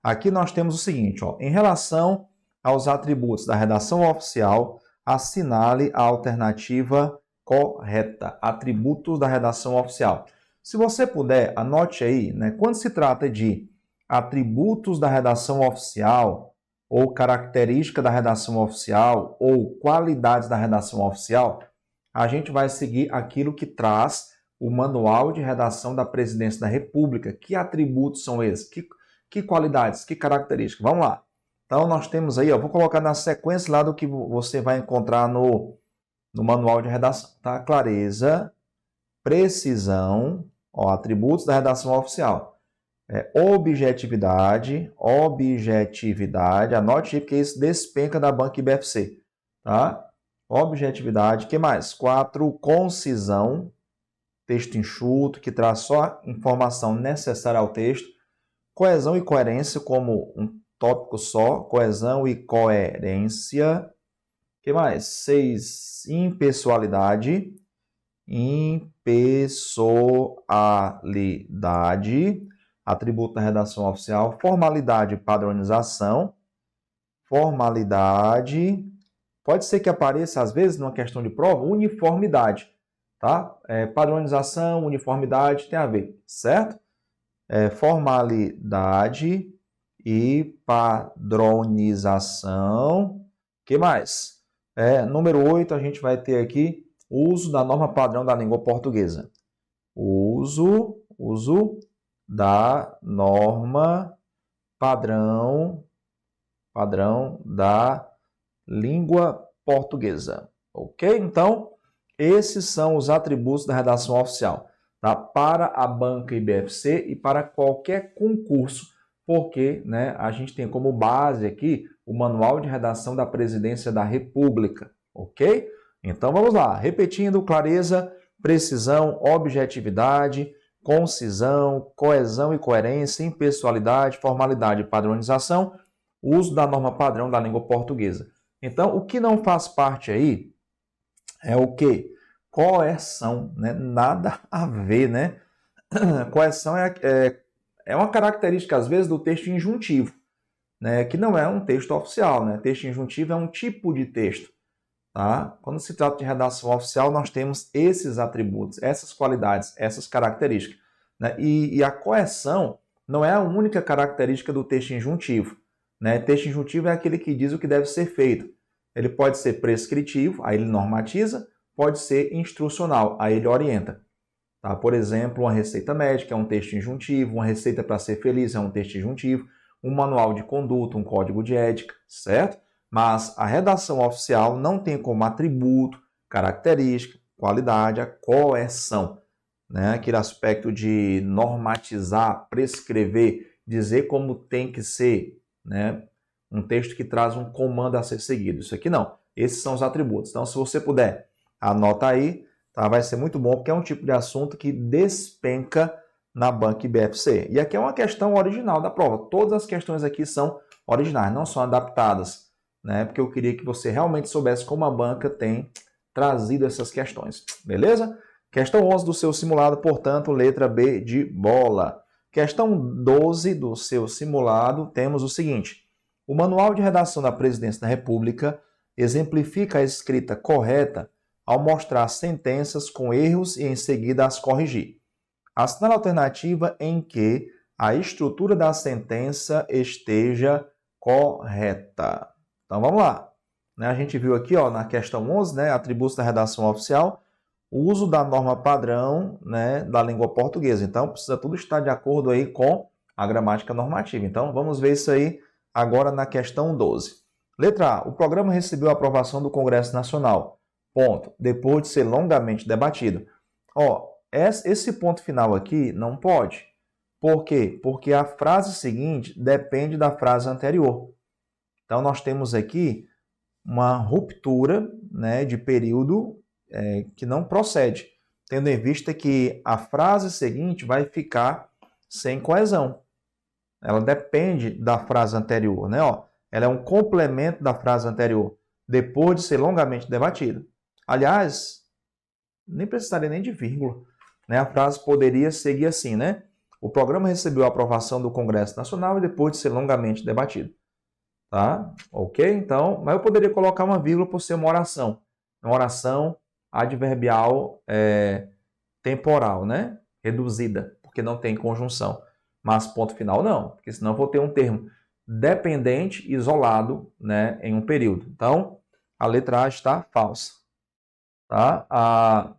Aqui nós temos o seguinte, ó, em relação aos atributos da redação oficial, assinale a alternativa correta. Atributos da redação oficial. Se você puder, anote aí, né, quando se trata de atributos da redação oficial, ou característica da redação oficial, ou qualidades da redação oficial, a gente vai seguir aquilo que traz o Manual de Redação da Presidência da República. Que atributos são esses? Que qualidades? Que características? Vamos lá. Então, nós temos aí, ó, vou colocar na sequência lá do que você vai encontrar no Manual de Redação. Tá? Clareza, precisão, ó, atributos da redação oficial. Objetividade, anote aí, porque isso despenca da Banca IBFC. tá? Objetividade. O que mais? 4, concisão. Texto enxuto, que traz só a informação necessária ao texto. Coesão e coerência como um tópico só. Coesão e coerência. O que mais? 6, impessoalidade. Impessoalidade. Atributo da redação oficial. Formalidade e padronização. Formalidade. Pode ser que apareça, às vezes, numa questão de prova, uniformidade. Tá? Padronização, uniformidade, tem a ver, certo? Formalidade e padronização. O que mais? Número 8, a gente vai ter aqui o uso da norma padrão da língua portuguesa. Uso da norma padrão da língua portuguesa. Ok? Então, esses são os atributos da redação oficial, tá? Para a banca IBFC e para qualquer concurso, porque, né, a gente tem como base aqui o Manual de Redação da Presidência da República, ok? Então vamos lá, repetindo: clareza, precisão, objetividade, concisão, coesão e coerência, impessoalidade, formalidade e padronização, uso da norma padrão da língua portuguesa. Então, o que não faz parte aí é o quê? Coerção, né? Nada a ver, né? Coerção é uma característica, às vezes, do texto injuntivo, né? Que não é um texto oficial, né? Texto injuntivo é um tipo de texto, tá? Quando se trata de redação oficial, nós temos esses atributos, essas qualidades, essas características, né? E a coerção não é a única característica do texto injuntivo, né? Texto injuntivo é aquele que diz o que deve ser feito. Ele pode ser prescritivo, aí ele normatiza, pode ser instrucional, aí ele orienta. Tá? Por exemplo, uma receita médica é um texto injuntivo, uma receita para ser feliz é um texto injuntivo, um manual de conduta, um código de ética, certo? Mas a redação oficial não tem como atributo, característica, qualidade, a coerção, né? Aquele aspecto de normatizar, prescrever, dizer como tem que ser, né? Um texto que traz um comando a ser seguido. Isso aqui não. Esses são os atributos. Então, se você puder, anota aí, tá? Vai ser muito bom, porque é um tipo de assunto que despenca na banca IBFC. E aqui é uma questão original da prova. Todas as questões aqui são originais, não são adaptadas, né? Porque eu queria que você realmente soubesse como a banca tem trazido essas questões. Beleza? Questão 11 do seu simulado, portanto, letra B de bola. Questão 12 do seu simulado, temos o seguinte: o Manual de Redação da Presidência da República exemplifica a escrita correta ao mostrar sentenças com erros e em seguida as corrigir. Assinale a alternativa em que a estrutura da sentença esteja correta. Então vamos lá. A gente viu aqui, ó, na questão 11, né, atributos da redação oficial, o uso da norma padrão, né, da língua portuguesa. Então precisa tudo estar de acordo aí com a gramática normativa. Então vamos ver isso aí agora na questão 12. Letra A. O programa recebeu a aprovação do Congresso Nacional. Ponto. Depois de ser longamente debatido. Ó, esse ponto final aqui não pode. Por quê? Porque a frase seguinte depende da frase anterior. Então nós temos aqui uma ruptura, né, de período que não procede, tendo em vista que a frase seguinte vai ficar sem coesão. Ela depende da frase anterior, né? Ó, ela é um complemento da frase anterior, depois de ser longamente debatido. Aliás, nem precisaria nem de vírgula, né? A frase poderia seguir assim, né? O programa recebeu a aprovação do Congresso Nacional e depois de ser longamente debatido. Tá? Ok? Então, mas eu poderia colocar uma vírgula por ser uma oração adverbial temporal, né? Reduzida, porque não tem conjunção. Mas ponto final não, porque senão eu vou ter um termo dependente, isolado, né, em um período. Então, a letra A está falsa. Tá?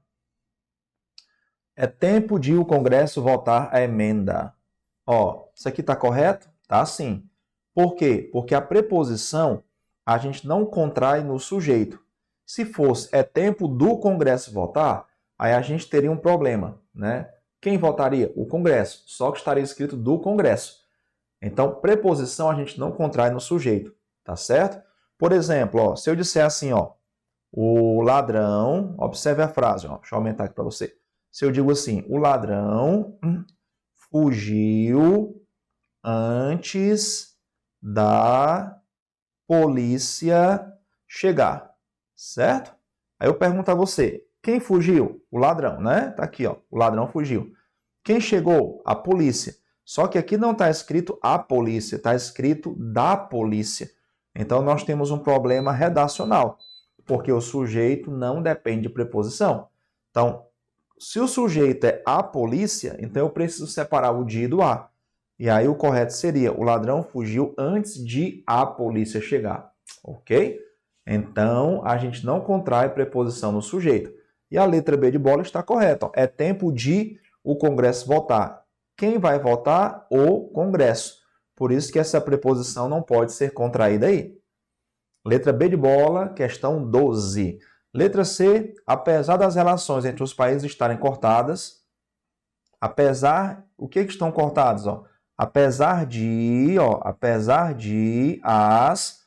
É tempo de o Congresso votar a emenda. Ó, isso aqui está correto? Tá sim. Por quê? Porque a preposição a gente não contrai no sujeito. Se fosse é tempo do Congresso votar, aí a gente teria um problema, né? Quem votaria? O Congresso, só que estaria escrito do Congresso. Então, preposição a gente não contrai no sujeito, tá certo? Por exemplo, ó, se eu disser assim, ó, o ladrão, observe a frase, ó, deixa eu aumentar aqui para você. Se eu digo assim, o ladrão fugiu antes da polícia chegar, certo? Aí eu pergunto a você, quem fugiu? O ladrão, né? Tá aqui, ó, o ladrão fugiu. Quem chegou? A polícia. Só que aqui não está escrito a polícia, está escrito da polícia. Então nós temos um problema redacional, porque o sujeito não depende de preposição. Então, se o sujeito é a polícia, então eu preciso separar o de do a. E aí o correto seria, o ladrão fugiu antes de a polícia chegar, ok? Então, a gente não contrai preposição no sujeito. E a letra B de bola está correta. Ó. É tempo de o Congresso votar. Quem vai votar? O Congresso. Por isso que essa preposição não pode ser contraída aí. Letra B de bola, questão 12. Letra C, apesar das relações entre os países estarem cortadas, o que estão cortados? Ó? Apesar de as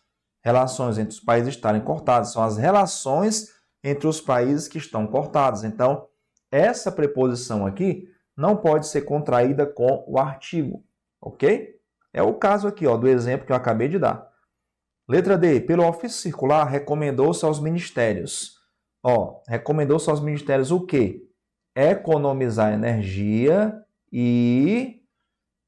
relações entre os países estarem cortadas, são as relações entre os países que estão cortados. Então, essa preposição aqui não pode ser contraída com o artigo, ok? É o caso aqui, ó, do exemplo que eu acabei de dar. Letra D, pelo ofício circular, recomendou-se aos ministérios. Ó, recomendou-se aos ministérios o quê? Economizar energia e...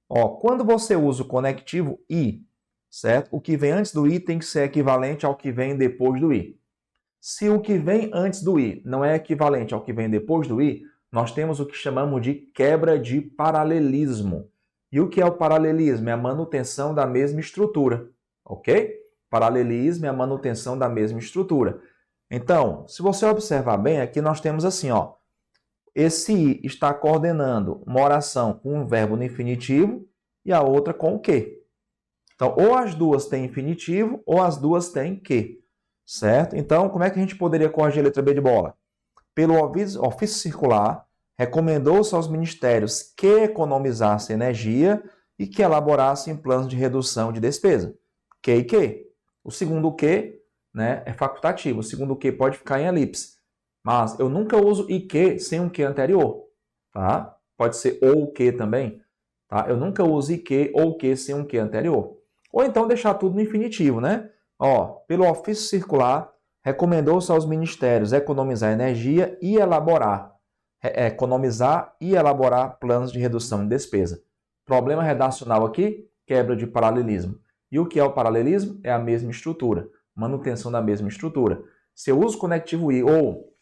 Ó, quando você usa o conectivo e, certo? O que vem antes do i tem que ser equivalente ao que vem depois do i. Se o que vem antes do i não é equivalente ao que vem depois do i, nós temos o que chamamos de quebra de paralelismo. E o que é o paralelismo? É a manutenção da mesma estrutura, ok? Paralelismo é a manutenção da mesma estrutura. Então, se você observar bem, aqui nós temos assim, ó, esse i está coordenando uma oração com um verbo no infinitivo e a outra com o que. Então, ou as duas têm infinitivo ou as duas têm que, certo? Então, como é que a gente poderia corrigir a letra B de bola? Pelo ofício circular, recomendou-se aos ministérios que economizassem energia e que elaborassem planos de redução de despesa. Que e que. O segundo que, né, é facultativo. O segundo que pode ficar em elipse. Mas eu nunca uso e que sem um que anterior. Tá? Pode ser ou o que também. Tá? Eu nunca uso e que ou que sem um que anterior. Ou então deixar tudo no infinitivo, né? Ó, pelo ofício circular, recomendou-se aos ministérios economizar energia e elaborar planos de redução de despesa. Problema redacional aqui, quebra de paralelismo. E o que é o paralelismo? É a mesma estrutura, manutenção da mesma estrutura. Se eu uso conectivo i ou,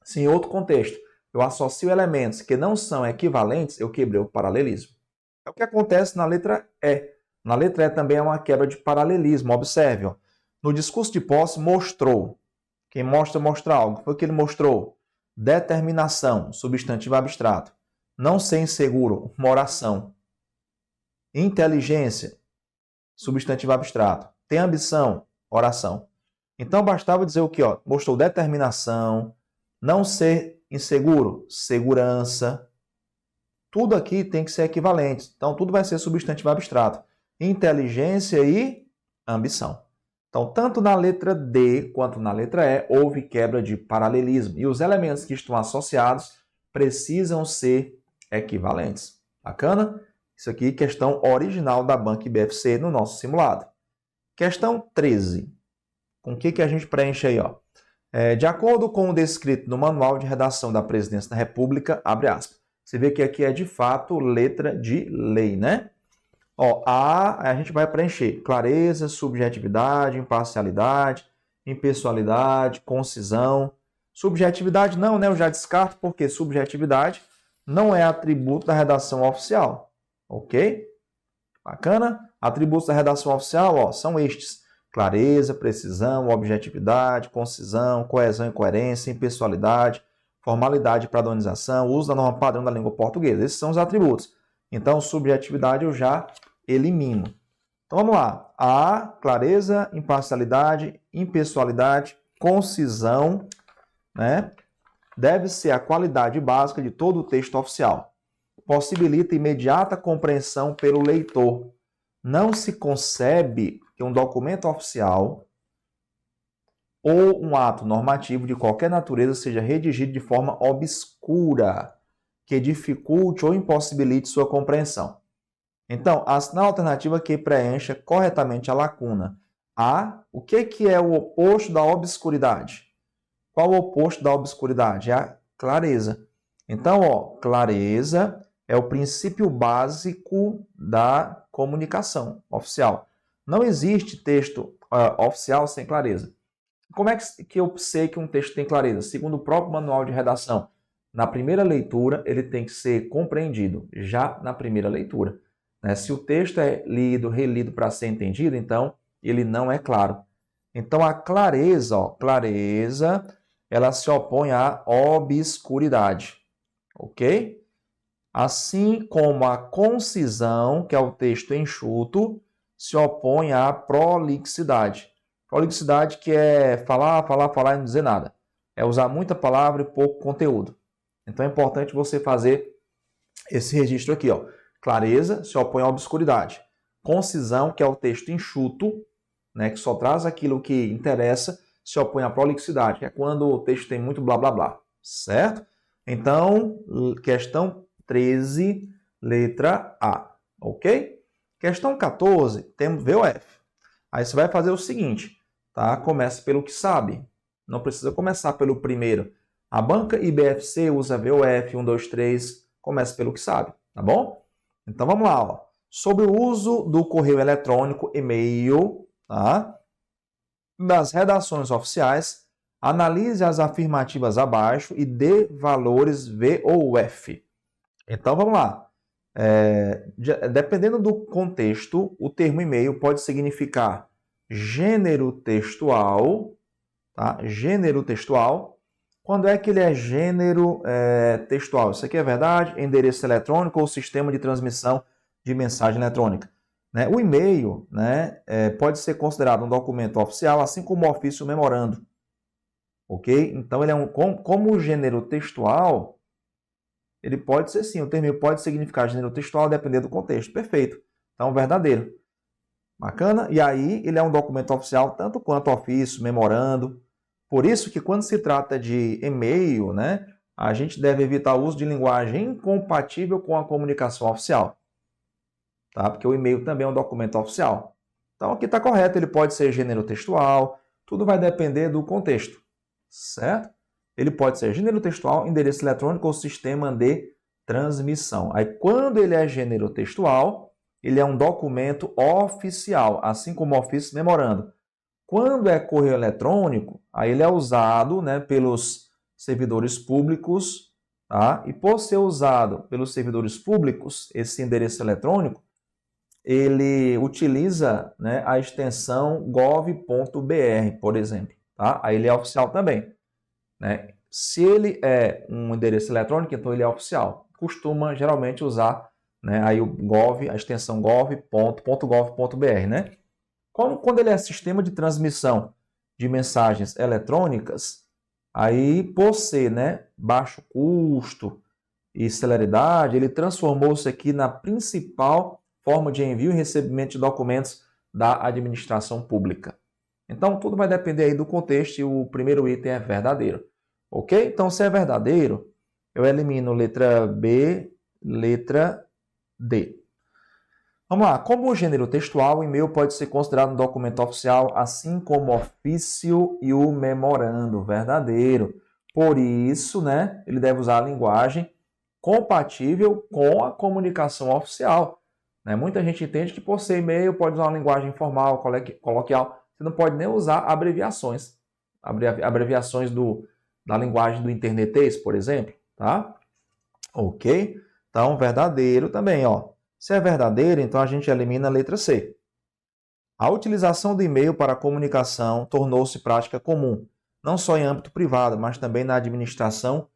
se em outro contexto, eu associo elementos que não são equivalentes, eu quebrei o paralelismo. É o que acontece na letra E. Na letra E também é uma quebra de paralelismo. Observe, ó. No discurso de posse, mostrou. Quem mostra algo. Foi o que ele mostrou. Determinação, substantivo abstrato. Não ser inseguro, uma oração. Inteligência, substantivo abstrato. Tem ambição, oração. Então, bastava dizer o que? Ó? Mostrou determinação, não ser inseguro, segurança. Tudo aqui tem que ser equivalente. Então, tudo vai ser substantivo abstrato. Inteligência e ambição. Então, tanto na letra D quanto na letra E, houve quebra de paralelismo. E os elementos que estão associados precisam ser equivalentes. Bacana? Isso aqui é questão original da Banca IBFC no nosso simulado. Questão 13. Com o que a gente preenche aí? Ó? De acordo com o descrito no Manual de Redação da Presidência da República, abre aspas. Você vê que aqui é de fato letra de lei, né? Ó, a gente vai preencher clareza, subjetividade, imparcialidade, impessoalidade, concisão. Subjetividade não, né? Eu já descarto porque subjetividade não é atributo da redação oficial. Ok? Bacana? Atributos da redação oficial, ó, são estes. Clareza, precisão, objetividade, concisão, coesão e coerência, impessoalidade, formalidade e padronização, uso da norma padrão da língua portuguesa. Esses são os atributos. Então, subjetividade eu já elimino. Então, vamos lá. A, clareza, imparcialidade, impessoalidade, concisão, né? Deve ser a qualidade básica de todo o texto oficial. Possibilita imediata compreensão pelo leitor. Não se concebe que um documento oficial ou um ato normativo de qualquer natureza seja redigido de forma obscura, que dificulte ou impossibilite sua compreensão. Então, assinar a alternativa que preencha corretamente a lacuna. O que é o oposto da obscuridade? Qual o oposto da obscuridade? É a clareza. Então, clareza é o princípio básico da comunicação oficial. Não existe texto oficial sem clareza. Como é que eu sei que um texto tem clareza? Segundo o próprio manual de redação, na primeira leitura ele tem que ser compreendido, já na primeira leitura. Se o texto é lido, relido para ser entendido, então ele não é claro. Então a clareza, ela se opõe à obscuridade, ok? Assim como a concisão, que é o texto enxuto, se opõe à prolixidade. Prolixidade que é falar e não dizer nada. É usar muita palavra e pouco conteúdo. Então é importante você fazer esse registro aqui, Clareza se opõe à obscuridade. Concisão, que é o texto enxuto, que só traz aquilo que interessa, se opõe à prolixidade, que é quando o texto tem muito blá blá blá, certo? Então, questão 13, letra A, ok? Questão 14, temos VOF. Aí você vai fazer o seguinte, tá? Começa pelo que sabe, não precisa começar pelo primeiro. A banca IBFC usa VOF 1, 2, 3, começa pelo que sabe, tá bom? Então vamos lá, sobre o uso do correio eletrônico, e-mail, tá? Das redações oficiais, analise as afirmativas abaixo e dê valores V ou F. Então vamos lá. Dependendo do contexto, o termo e-mail pode significar gênero textual, tá? Gênero textual. Quando é que ele é gênero textual? Isso aqui é verdade? Endereço eletrônico ou sistema de transmissão de mensagem eletrônica? O e-mail pode ser considerado um documento oficial, assim como o ofício memorando. Ok? Então, ele é como gênero textual, ele pode ser sim, o termo pode significar gênero textual, dependendo do contexto. Perfeito. Então, verdadeiro. Bacana? E aí, ele é um documento oficial, tanto quanto ofício, memorando. Por isso que quando se trata de e-mail, a gente deve evitar o uso de linguagem incompatível com a comunicação oficial. Tá? Porque o e-mail também é um documento oficial. Então, aqui está correto, ele pode ser gênero textual, tudo vai depender do contexto, certo? Ele pode ser gênero textual, endereço eletrônico ou sistema de transmissão. Aí, quando ele é gênero textual, ele é um documento oficial, assim como ofício memorando. Quando é correio eletrônico, aí ele é usado pelos servidores públicos, tá? E por ser usado pelos servidores públicos, esse endereço eletrônico, ele utiliza a extensão gov.br, por exemplo. Tá? Aí ele é oficial também. Se ele é um endereço eletrônico, então ele é oficial. Costuma geralmente usar aí o gov, a extensão gov.gov.br. Quando ele é sistema de transmissão de mensagens eletrônicas, aí por ser baixo custo e celeridade, ele transformou-se aqui na principal forma de envio e recebimento de documentos da administração pública. Então, tudo vai depender aí do contexto e o primeiro item é verdadeiro. Ok? Então, se é verdadeiro, eu elimino letra B, letra D. Vamos lá. Como o gênero textual, o e-mail pode ser considerado um documento oficial, assim como o ofício e o memorando. Verdadeiro. Por isso, ele deve usar a linguagem compatível com a comunicação oficial. Muita gente entende que por ser e-mail pode usar uma linguagem informal, coloquial. Você não pode nem usar abreviações. Abreviações da linguagem do internetês, por exemplo. Tá? Ok? Então, verdadeiro também. Se é verdadeiro, então a gente elimina a letra C. A utilização do e-mail para a comunicação tornou-se prática comum, não só em âmbito privado, mas também na administração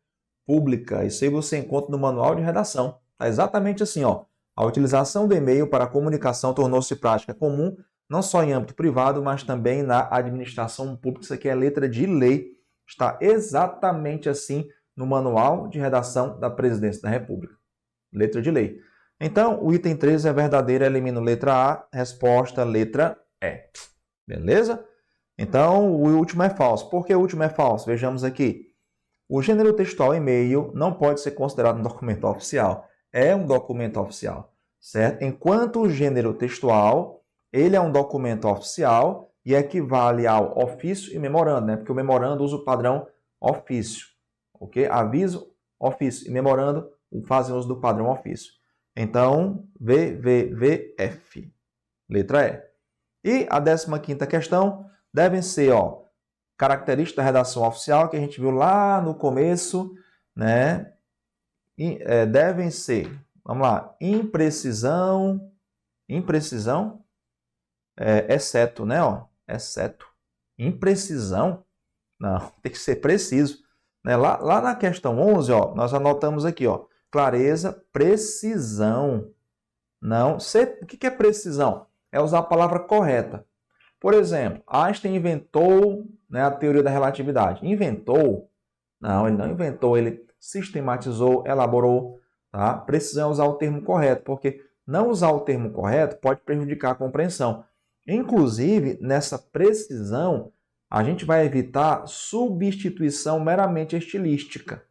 pública. Isso aí você encontra no manual de redação. Tá exatamente assim, A utilização do e-mail para a comunicação tornou-se prática comum, não só em âmbito privado, mas também na administração pública. Isso aqui é letra de lei. Está exatamente assim no manual de redação da Presidência da República. Letra de lei. Então, o item 13 é verdadeiro, elimino letra A, resposta letra E. Beleza? Então, o último é falso. Por que o último é falso? Vejamos aqui. O gênero textual e-mail não pode ser considerado um documento oficial. É um documento oficial, certo? Enquanto o gênero textual, ele é um documento oficial e equivale ao ofício e memorando, né? Porque o memorando usa o padrão ofício, ok? Aviso, ofício e memorando fazem uso do padrão ofício. Então, VVVF, letra E. E a 15ª questão devem ser, características da redação oficial, que a gente viu lá no começo, né? Devem ser, vamos lá, imprecisão, exceto, né? Exceto. Imprecisão? Não, tem que ser preciso. Né? Lá na questão 11, nós anotamos aqui, clareza, precisão. Não, o que é precisão? É usar a palavra correta. Por exemplo, Einstein inventou, né, a teoria da relatividade. Inventou? Não, ele não inventou, ele sistematizou, elaborou. Tá? Precisão é usar o termo correto, porque não usar o termo correto pode prejudicar a compreensão. Inclusive, nessa precisão, a gente vai evitar substituição meramente estilística.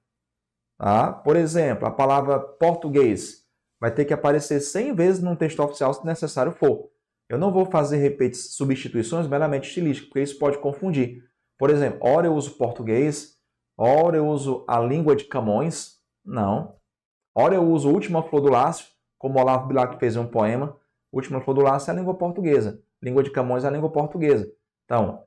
Tá? Por exemplo, a palavra português vai ter que aparecer 100 vezes num texto oficial se necessário for. Eu não vou fazer substituições meramente estilísticas, porque isso pode confundir. Por exemplo, ora eu uso português, ora eu uso a língua de Camões. Não. Ora eu uso Última Flor do Lácio, como Olavo Bilac fez em um poema. Última Flor do Lácio é a língua portuguesa. Língua de Camões é a língua portuguesa. Então,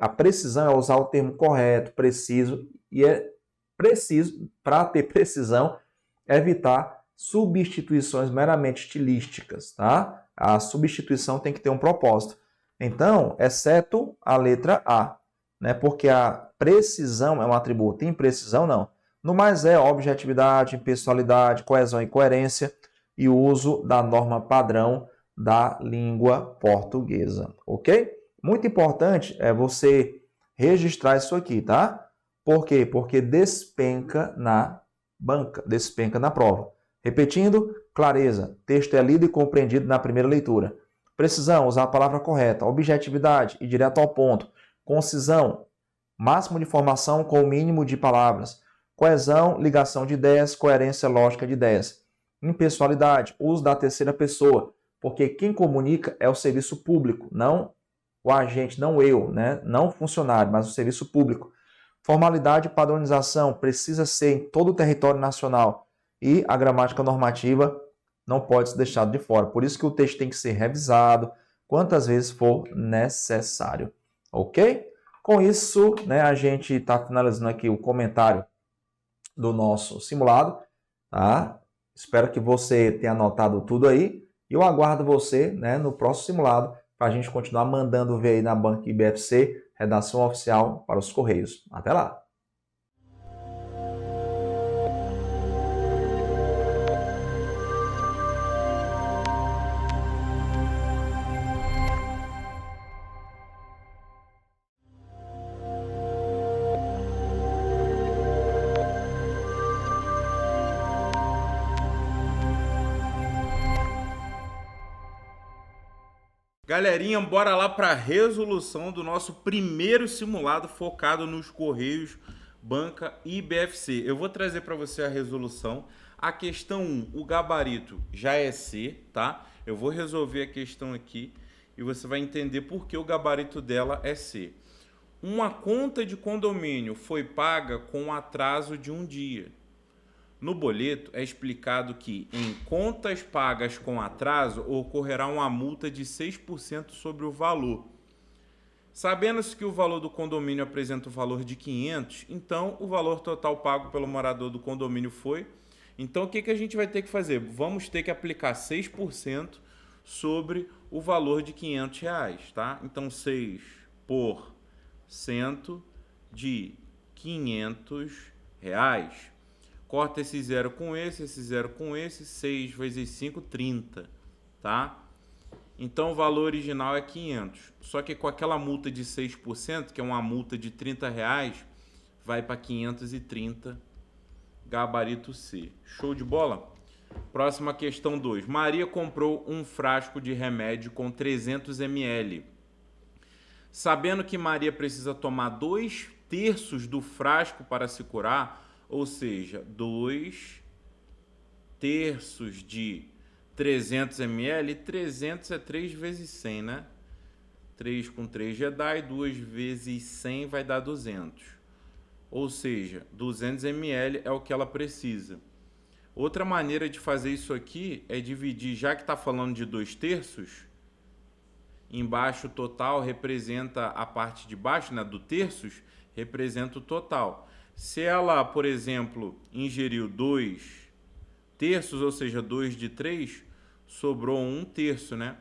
a precisão é usar o termo correto, preciso, e é preciso, para ter precisão, evitar substituições meramente estilísticas, tá? A substituição tem que ter um propósito. Então, exceto a letra A, né? Porque a precisão é um atributo, imprecisão não. No mais é objetividade, impessoalidade, coesão e coerência e o uso da norma padrão da língua portuguesa, ok? Muito importante é você registrar isso aqui, tá? Por quê? Porque despenca na banca, despenca na prova. Repetindo, clareza, texto é lido e compreendido na primeira leitura. Precisão, usar a palavra correta. Objetividade, ir direto ao ponto. Concisão, máximo de informação com o mínimo de palavras. Coesão, ligação de ideias, coerência lógica de ideias. Impessoalidade, uso da terceira pessoa, porque quem comunica é o serviço público, não o agente, não eu, né? Não o funcionário, mas o serviço público. Formalidade e padronização precisa ser em todo o território nacional e a gramática normativa não pode ser deixada de fora. Por isso que o texto tem que ser revisado quantas vezes for necessário, ok? Com isso, né, a gente está finalizando aqui o comentário do nosso simulado, tá? Espero que você tenha anotado tudo aí e eu aguardo você, né, no próximo simulado para a gente continuar mandando ver aí na banca IBFC, redação oficial para os Correios. Até lá! Galerinha, bora lá para a resolução do nosso primeiro simulado focado nos Correios, Banca e IBFC. Eu vou trazer para você a resolução. A questão 1, o gabarito já é C, tá? Eu vou resolver a questão aqui e você vai entender por que o gabarito dela é C. Uma conta de condomínio foi paga com atraso de um dia. No boleto é explicado que em contas pagas com atraso ocorrerá uma multa de 6% sobre o valor. Sabendo-se que o valor do condomínio apresenta o valor de 500, então o valor total pago pelo morador do condomínio foi. Então o que a gente vai ter que fazer? Vamos ter que aplicar 6% sobre o valor de R$500, tá? Então 6% de R$500. Corta esse zero com esse zero com esse, 6 vezes 5, 30, tá? Então o valor original é 500. Só que com aquela multa de 6%, que é uma multa de R$30, vai para 530, gabarito C. Show de bola? Próxima questão 2. Maria comprou um frasco de remédio com 300 ml. Sabendo que Maria precisa tomar 2/3 do frasco para se curar, ou seja, 2/3 de 300 ml, 300 é 3 vezes 100, né? 3 com 3 já dá, e 2 vezes 100 vai dar 200. Ou seja, 200 ml é o que ela precisa. Outra maneira de fazer isso aqui é dividir, já que está falando de 2/3, embaixo o total representa a parte de baixo, né, do terços, representa o total. Se ela, por exemplo, ingeriu 2/3, ou seja, 2 de 3, sobrou 1/3, né?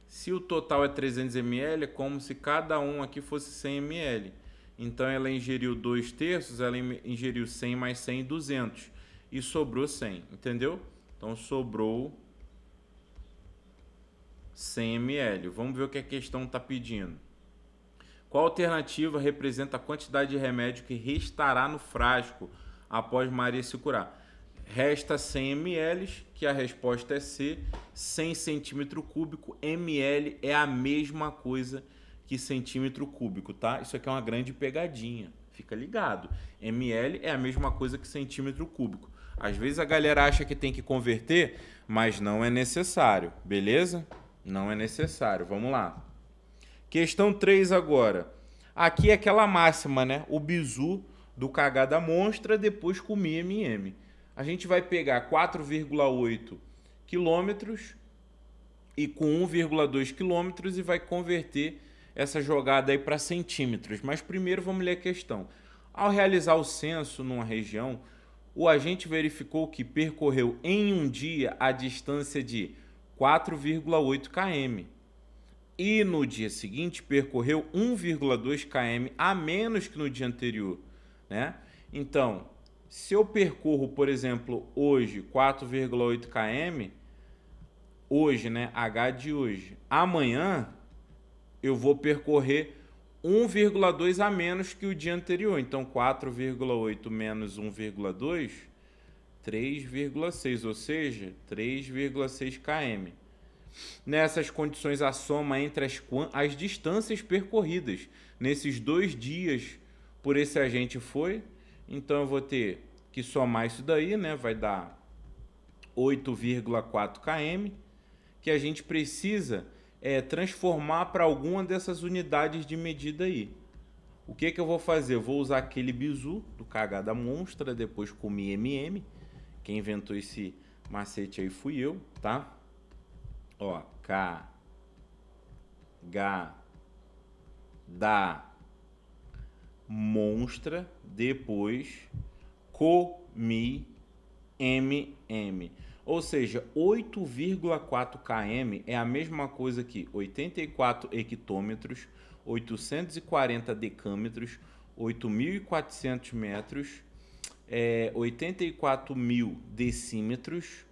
Se o total é 300 ml, é como se cada um aqui fosse 100 ml. Então ela ingeriu 2/3, ela ingeriu 100 mais 100, 200. E sobrou 100, entendeu? Então sobrou 100 ml. Vamos ver o que a questão está pedindo. Qual alternativa representa a quantidade de remédio que restará no frasco após Maria se curar? Resta 100 ml, que a resposta é C, 100 centímetro cúbico. ml é a mesma coisa que centímetro cúbico, tá? Isso aqui é uma grande pegadinha, fica ligado. ml é a mesma coisa que centímetro cúbico. Às vezes a galera acha que tem que converter, mas não é necessário, beleza? Não é necessário, vamos lá. Questão 3 agora. Aqui é aquela máxima, né? O bizu do cagada monstra, depois comi MM. A gente vai pegar 4,8 quilômetros e com 1,2 quilômetros e vai converter essa jogada aí para centímetros. Mas primeiro vamos ler a questão. Ao realizar o censo numa região, o agente verificou que percorreu em um dia a distância de 4,8 km. E no dia seguinte percorreu 1,2 km a menos que no dia anterior, né? Então, se eu percorro, por exemplo, hoje 4,8 km, hoje, né, H de hoje, amanhã eu vou percorrer 1,2 a menos que o dia anterior. Então, 4,8 menos 1,2, 3,6, ou seja, 3,6 km. Nessas condições, a soma entre as distâncias percorridas nesses 2 dias por esse agente foi. Então, eu vou ter que somar isso daí, né? Vai dar 8,4 km, que a gente precisa transformar para alguma dessas unidades de medida aí. O que eu vou fazer? Eu vou usar aquele bizu do cagada monstra, depois comi MM. Quem inventou esse macete aí fui eu, tá? Ó, K, H, da, monstra, depois, comi, MM. Ou seja, 8,4 km é a mesma coisa que 84 hectômetros, 840 decâmetros, 8.400 metros, 84.000 decímetros,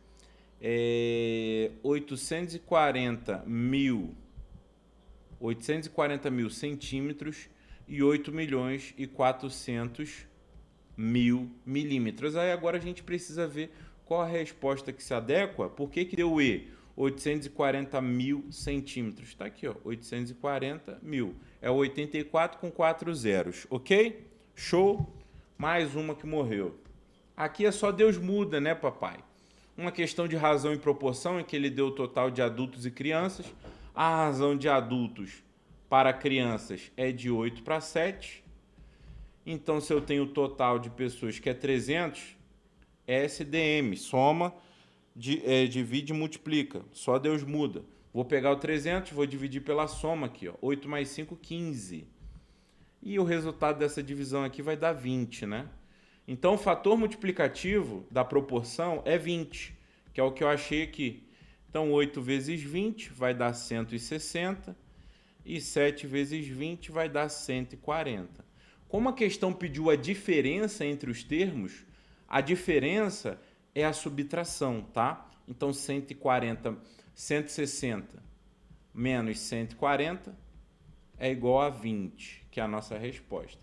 840 mil centímetros e 8.400.000 milímetros. Aí agora a gente precisa ver qual a resposta que se adequa. Por que deu E? 840 mil centímetros. Está aqui, ó, 840 mil. É 84 com 4 zeros, ok? Show? Mais uma que morreu. Aqui é só Deus muda, né, papai? Uma questão de razão e proporção, em que ele deu o total de adultos e crianças. A razão de adultos para crianças é de 8 para 7. Então, se eu tenho o total de pessoas que é 300, SDM, soma, divide e multiplica. Só Deus muda. Vou pegar o 300, vou dividir pela soma aqui, ó. 8 mais 5, 15. E o resultado dessa divisão aqui vai dar 20, né? Então, o fator multiplicativo da proporção é 20, que é o que eu achei aqui. Então, 8 vezes 20 vai dar 160 e 7 vezes 20 vai dar 140. Como a questão pediu a diferença entre os termos, a diferença é a subtração, tá? Então, 160 menos 140 é igual a 20, que é a nossa resposta.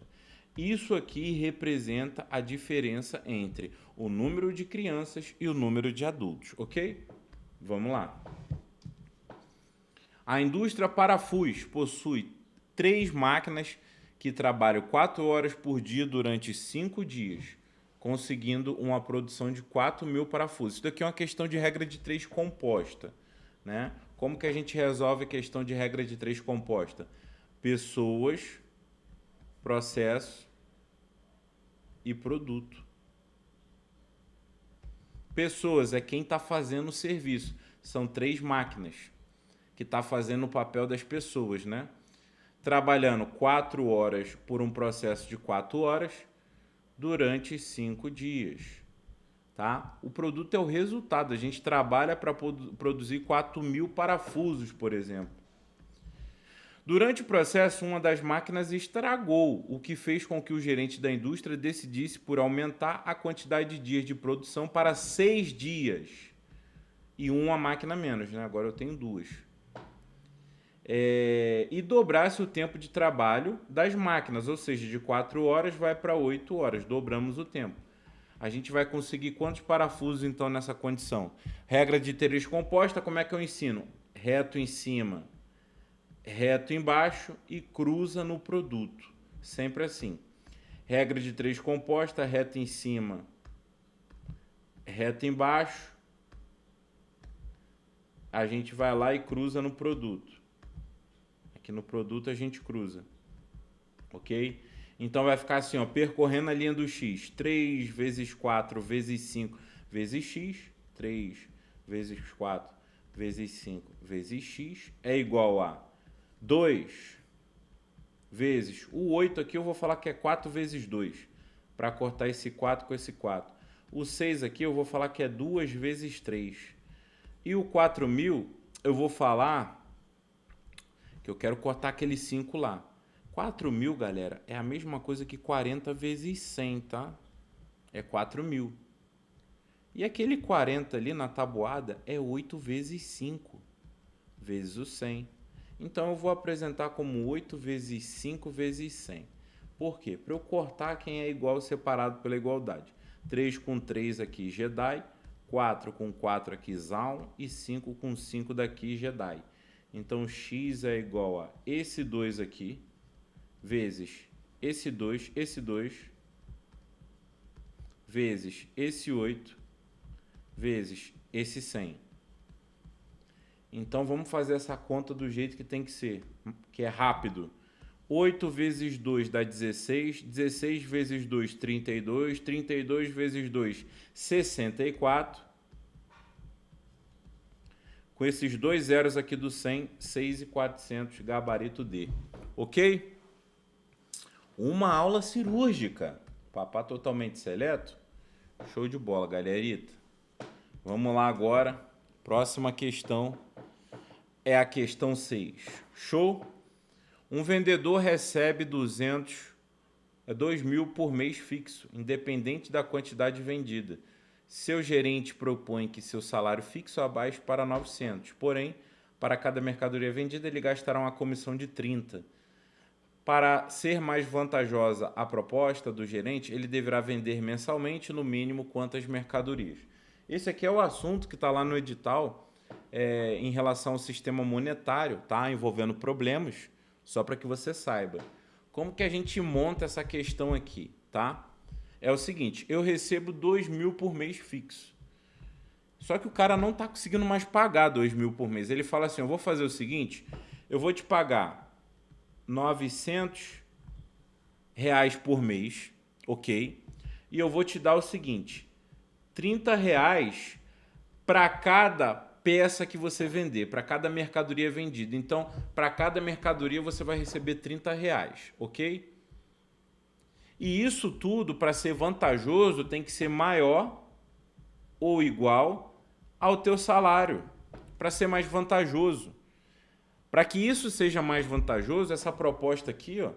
Isso aqui representa a diferença entre o número de crianças e o número de adultos, ok? Vamos lá. A indústria Parafus possui 3 máquinas que trabalham 4 horas por dia durante 5 dias, conseguindo uma produção de 4.000 parafusos. Isso daqui é uma questão de regra de 3 composta, né? Como que a gente resolve a questão de regra de 3 composta? Pessoas, processo e produto. Pessoas é quem está fazendo o serviço. São 3 máquinas que está fazendo o papel das pessoas, né? Trabalhando 4 horas por um processo de 4 horas durante 5 dias, tá? O produto é o resultado. A gente trabalha para produzir 4.000 parafusos, por exemplo. Durante o processo, uma das máquinas estragou, o que fez com que o gerente da indústria decidisse por aumentar a quantidade de dias de produção para 6 dias. E uma máquina menos, né? Agora eu tenho 2. E dobrasse o tempo de trabalho das máquinas, ou seja, de 4 horas vai para 8 horas, dobramos o tempo. A gente vai conseguir quantos parafusos então nessa condição? Regra de 3 composta, como é que eu ensino? Reto em cima, reto embaixo e cruza no produto. Sempre assim. Regra de 3 composta, reto em cima, reto embaixo. A gente vai lá e cruza no produto. Aqui no produto a gente cruza. Ok? Então vai ficar assim, ó, percorrendo a linha do X. 3 vezes 4 vezes 5 vezes X. 3 vezes 4 vezes 5 vezes X é igual a 2 vezes o 8 aqui eu vou falar que é 4 vezes 2, para cortar esse 4 com esse 4. O 6 aqui eu vou falar que é 2 vezes 3. E o 4.000 eu vou falar que eu quero cortar aquele 5 lá. 4.000, galera, é a mesma coisa que 40 vezes 100, tá? É 4.000. E aquele 40 ali na tabuada é 8 vezes 5 vezes o 100. Então, eu vou apresentar como 8 vezes 5 vezes 100. Por quê? Para eu cortar quem é igual separado pela igualdade. 3 com 3 aqui, Jedi. 4 com 4 aqui, Zaun. E 5 com 5 daqui, Jedi. Então, x é igual a esse 2 aqui, vezes esse 2, vezes esse 8, vezes esse 100. Então, vamos fazer essa conta do jeito que tem que ser, que é rápido. 8 vezes 2 dá 16, 16 vezes 2, 32, 32 vezes 2, 64. Com esses 2 zeros aqui do 100, 6.400, gabarito D. Ok? Uma aula cirúrgica. Papá totalmente seleto. Show de bola, galerita. Vamos lá agora. Próxima questão é a questão 6. Show? Um vendedor recebe 2.000 por mês fixo, independente da quantidade vendida. Seu gerente propõe que seu salário fixo abaixe para 900. Porém, para cada mercadoria vendida, ele gastará uma comissão de 30. Para ser mais vantajosa a proposta do gerente, ele deverá vender mensalmente, no mínimo, quantas mercadorias. Esse aqui é o assunto que está lá no edital em relação ao sistema monetário, tá? Envolvendo problemas, só para que você saiba. Como que a gente monta essa questão aqui, tá? É o seguinte, eu recebo 2.000 por mês fixo. Só que o cara não está conseguindo mais pagar 2.000 por mês. Ele fala assim, eu vou fazer o seguinte, eu vou te pagar R$900 por mês, ok? E eu vou te dar o seguinte, R$30 para cada peça que você vender, para cada mercadoria vendida. Então, para cada mercadoria você vai receber R$30, ok? E isso tudo, para ser vantajoso, tem que ser maior ou igual ao teu salário, para ser mais vantajoso. Para que isso seja mais vantajoso, essa proposta aqui, ó,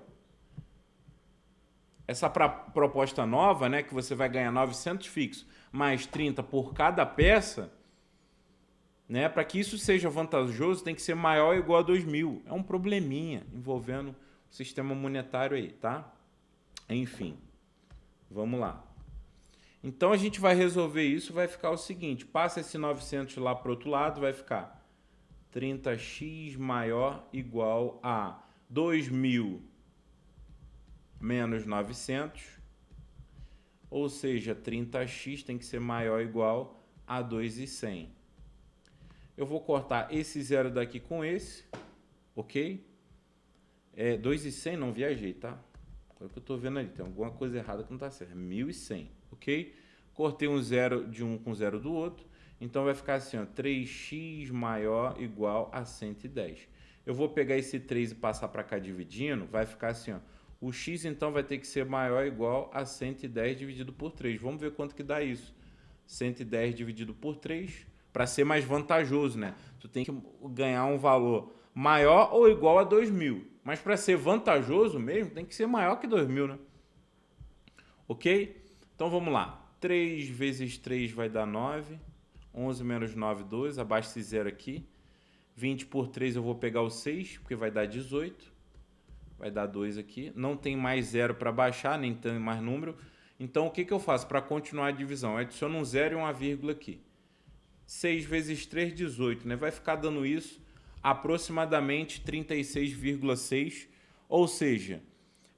essa proposta nova, né, que você vai ganhar 900 fixo mais 30 por cada peça, né, para que isso seja vantajoso, tem que ser maior ou igual a 2.000. É um probleminha envolvendo o sistema monetário aí, tá? Enfim, vamos lá. Então, a gente vai resolver isso, vai ficar o seguinte, passa esse 900 lá para o outro lado, vai ficar 30x maior igual a 2.000 menos 900, ou seja, 30x tem que ser maior ou igual a 2.100. Eu vou cortar esse zero daqui com esse, ok? 2.100, não viajei, tá? Olha o que eu tô vendo ali, tem alguma coisa errada que não tá certo. 1.100, ok? Cortei um zero de um com zero do outro, então vai ficar assim, ó, 3x maior igual a 110. Eu vou pegar esse 3 e passar para cá dividindo, vai ficar assim, ó. O x então vai ter que ser maior ou igual a 110 dividido por 3. Vamos ver quanto que dá isso. 110 dividido por 3, para ser mais vantajoso, né? Tu tem que ganhar um valor maior ou igual a 2.000. Mas para ser vantajoso mesmo, tem que ser maior que 2.000, né? Ok? Então vamos lá. 3 vezes 3 vai dar 9. 11 menos 9, 12. Abaixo esse zero aqui. 20 por 3 eu vou pegar o 6, porque vai dar 18. Vai dar 2 aqui. Não tem mais zero para baixar, nem tem mais número. Então o que eu faço para continuar a divisão? Eu adiciono um zero e uma vírgula aqui. 6 vezes 3, 18, né? Vai ficar dando isso aproximadamente 36,6. Ou seja,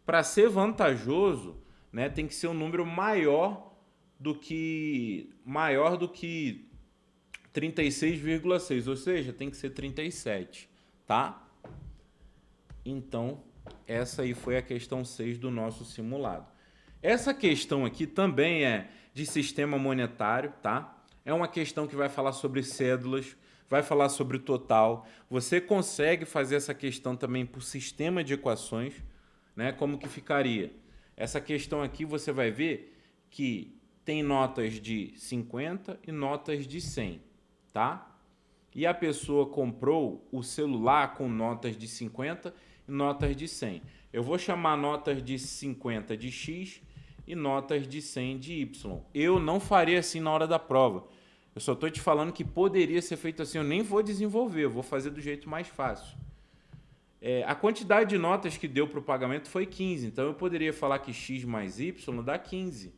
para ser vantajoso, né, tem que ser um número maior do que 36,6, ou seja, tem que ser 37, tá? Então, essa aí foi a questão 6 do nosso simulado. Essa questão aqui também é de sistema monetário, tá? É uma questão que vai falar sobre cédulas, vai falar sobre o total. Você consegue fazer essa questão também por sistema de equações, né? Como que ficaria? Essa questão aqui você vai ver que tem notas de 50 e notas de 100, tá? E a pessoa comprou o celular com notas de 50 e notas de 100. Eu vou chamar notas de 50 de X e notas de 100 de Y. Eu não faria assim na hora da prova. Eu só estou te falando que poderia ser feito assim. Eu nem vou desenvolver, eu vou fazer do jeito mais fácil. A quantidade de notas que deu para o pagamento foi 15. Então eu poderia falar que X mais Y dá 15.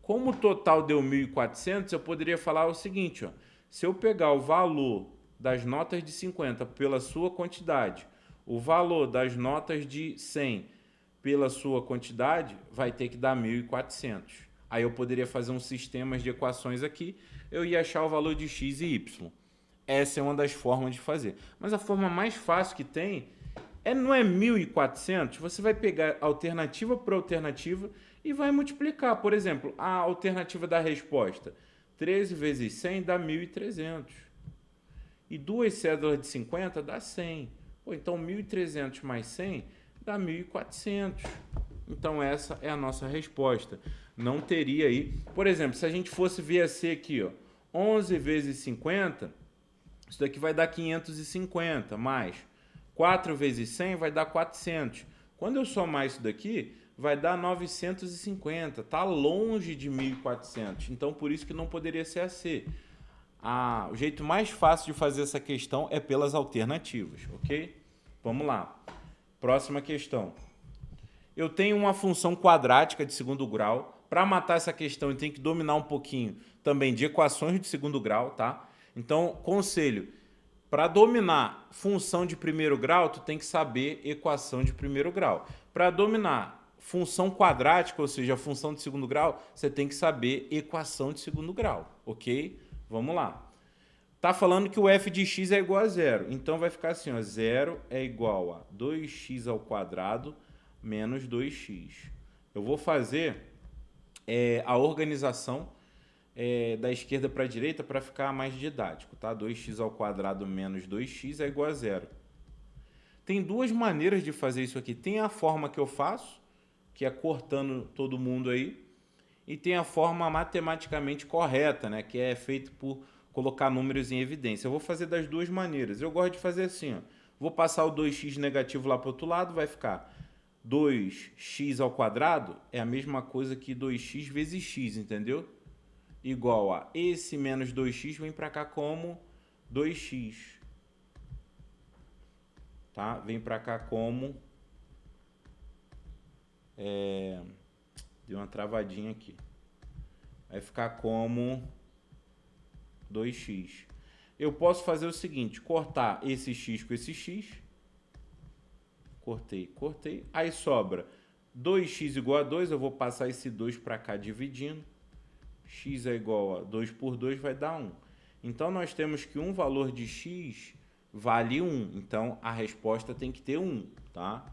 Como o total deu 1.400, eu poderia falar o seguinte, ó. Se eu pegar o valor das notas de 50 pela sua quantidade, o valor das notas de 100 pela sua quantidade, vai ter que dar 1.400. Aí eu poderia fazer um sistema de equações aqui, eu ia achar o valor de x e y. Essa é uma das formas de fazer. Mas a forma mais fácil que tem não é 1.400, você vai pegar alternativa por alternativa e vai multiplicar. Por exemplo, a alternativa da resposta, 13 vezes 100 dá 1.300. E duas cédulas de 50 dá 100. Pô, então 1.300 mais 100 dá 1.400. Então essa é a nossa resposta. Não teria aí... Por exemplo, se a gente fosse ver assim aqui, ó, 11 vezes 50, isso daqui vai dar 550, mais 4 vezes 100 vai dar 400. Quando eu somar isso daqui, vai dar 950. Está longe de 1.400. Então, por isso que não poderia ser AC. O jeito mais fácil de fazer essa questão é pelas alternativas, ok? Vamos lá. Próxima questão. Eu tenho uma função quadrática de segundo grau. Para matar essa questão, eu tenho que dominar um pouquinho também de equações de segundo grau, tá? Então, conselho, para dominar função de primeiro grau, tu tem que saber equação de primeiro grau. Para dominar função quadrática, ou seja, função de segundo grau, você tem que saber equação de segundo grau, ok? Vamos lá. Tá falando que o f de x é igual a zero. Então vai ficar assim, ó, 0 é igual a 2x ao quadrado menos 2x. Eu vou fazer a organização da esquerda para a direita para ficar mais didático, tá? 2x ao quadrado menos 2x é igual a zero. Tem duas maneiras de fazer isso aqui. Tem a forma que eu faço, que é cortando todo mundo aí, e tem a forma matematicamente correta, né? Que é feito por colocar números em evidência. Eu vou fazer das duas maneiras. Eu gosto de fazer assim, ó. Vou passar o 2x negativo lá para o outro lado, vai ficar 2x ao quadrado é a mesma coisa que 2x vezes x, entendeu? Igual a esse menos 2x vem para cá como 2x. Tá? Vem para cá como... Deu uma travadinha aqui. Vai ficar como 2x. Eu posso fazer o seguinte, cortar esse x com esse x. cortei. Aí sobra 2x igual a 2, eu vou passar esse 2 para cá dividindo. X é igual a 2 por 2 vai dar 1. Então, nós temos que um valor de x vale 1. Então, a resposta tem que ter 1, tá?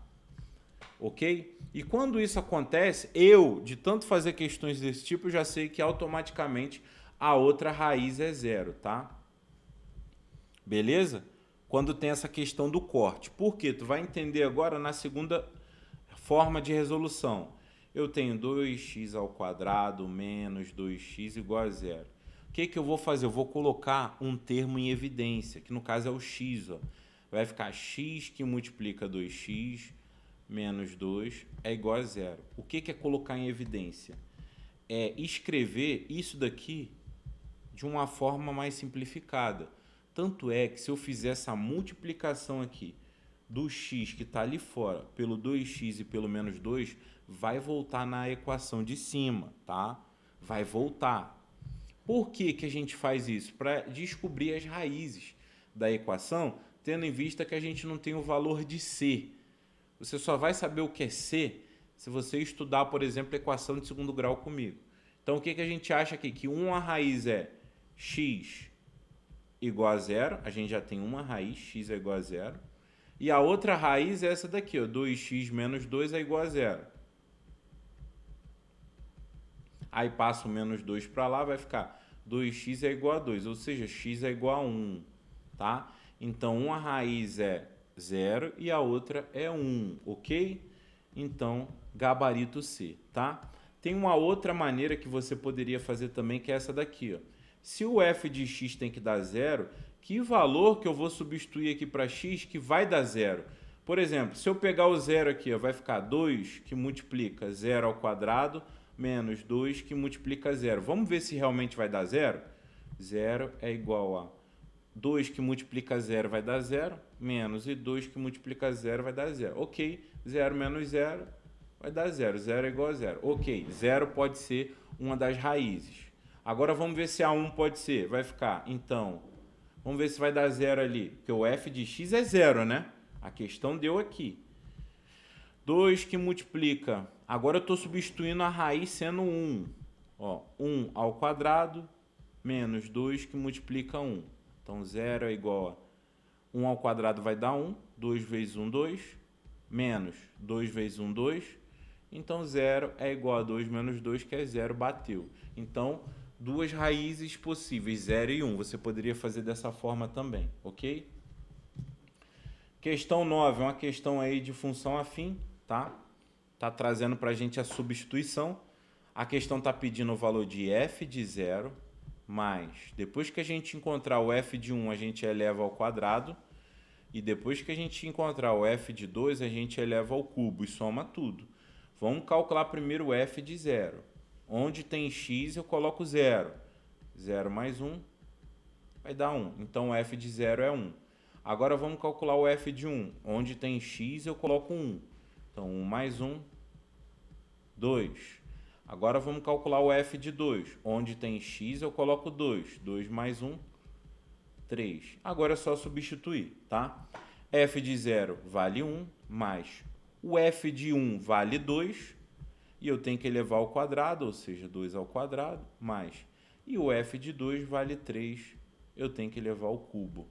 Ok? E quando isso acontece, eu, de tanto fazer questões desse tipo, já sei que automaticamente a outra raiz é 0, tá? Beleza? Quando tem essa questão do corte. Por quê? Tu vai entender agora na segunda forma de resolução. Eu tenho 2x² menos 2x igual a 0. O que eu vou fazer? Eu vou colocar um termo em evidência, que no caso é o x. Ó. Vai ficar x que multiplica 2x menos 2 é igual a 0. O que é colocar em evidência? É escrever isso daqui de uma forma mais simplificada. Tanto é que se eu fizer essa multiplicação aqui do x que está ali fora pelo 2x e pelo menos 2, vai voltar na equação de cima, tá? Vai voltar. Por que a gente faz isso? Para descobrir as raízes da equação, tendo em vista que a gente não tem o valor de c. Você só vai saber o que é c se você estudar, por exemplo, a equação de segundo grau comigo. Então, o que a gente acha aqui? Que uma raiz é x igual a 0, a gente já tem uma raiz, x é igual a 0. E a outra raiz é essa daqui, ó, 2x menos 2 é igual a 0. Aí passa o menos 2 para lá, vai ficar 2x é igual a 2, ou seja, x é igual a 1, tá? Então, uma raiz é 0 e a outra é 1, ok? Então, gabarito C, tá? Tem uma outra maneira que você poderia fazer também, que é essa daqui, ó. Se o f de x tem que dar 0, que valor que eu vou substituir aqui para x que vai dar 0? Por exemplo, se eu pegar o 0 aqui, ó, vai ficar 2 que multiplica 0 ao quadrado menos 2 que multiplica 0. Vamos ver se realmente vai dar 0? 0 é igual a 2 que multiplica 0 vai dar 0, menos e 2 que multiplica 0 vai dar 0. Ok, 0 menos 0 vai dar 0. 0 é igual a 0. Ok, 0 pode ser uma das raízes. Agora vamos ver se a 1 pode ser. Vai ficar, então, vamos ver se vai dar 0 ali. Porque o f de x é 0, né? A questão deu aqui. 2 que multiplica. Agora eu estou substituindo a raiz sendo 1. Ó, 1 ao quadrado menos 2 que multiplica 1. Então, 0 é igual a 1 ao quadrado vai dar 1. 2 vezes 1, 2. Menos 2 vezes 1, 2. Então, 0 é igual a 2 menos 2, que é 0, bateu. Então, duas raízes possíveis, 0 e 1. Você poderia fazer dessa forma também, ok? Questão 9 é uma questão aí de função afim, tá? Tá trazendo para a gente a substituição. A questão está pedindo o valor de f de 0, mais, depois que a gente encontrar o f de 1, a gente eleva ao quadrado. E depois que a gente encontrar o f de 2, a gente eleva ao cubo e soma tudo. Vamos calcular primeiro o f de 0. Onde tem x, eu coloco 0. 0 mais 1 vai dar 1. Então, o f de 0 é 1. Agora, vamos calcular o f de 1. Onde tem x, eu coloco 1. Então, 1 mais 1, 2. Agora, vamos calcular o f de 2. Onde tem x, eu coloco 2. 2 mais 1, 3. Agora é só substituir, tá? F de 0 vale 1, mais o f de 1 vale 2, e eu tenho que elevar ao quadrado, ou seja, 2 ao quadrado, mais. E o f de 2 vale 3, eu tenho que elevar ao cubo.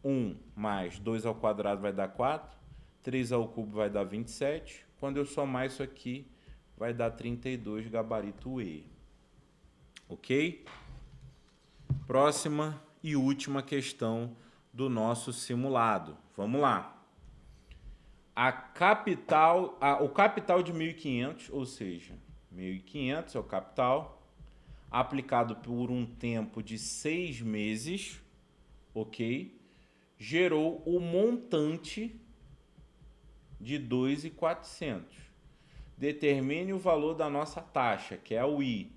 1 mais 2 ao quadrado vai dar 4, 3 ao cubo vai dar 27. Quando eu somar isso aqui, vai dar 32, gabarito E. Ok? Próxima e última questão do nosso simulado. Vamos lá. O capital de 1.500, ou seja, 1.500 é o capital, aplicado por um tempo de 6 meses, ok? Gerou o montante de 2.400. Determine o valor da nossa taxa, que é o I.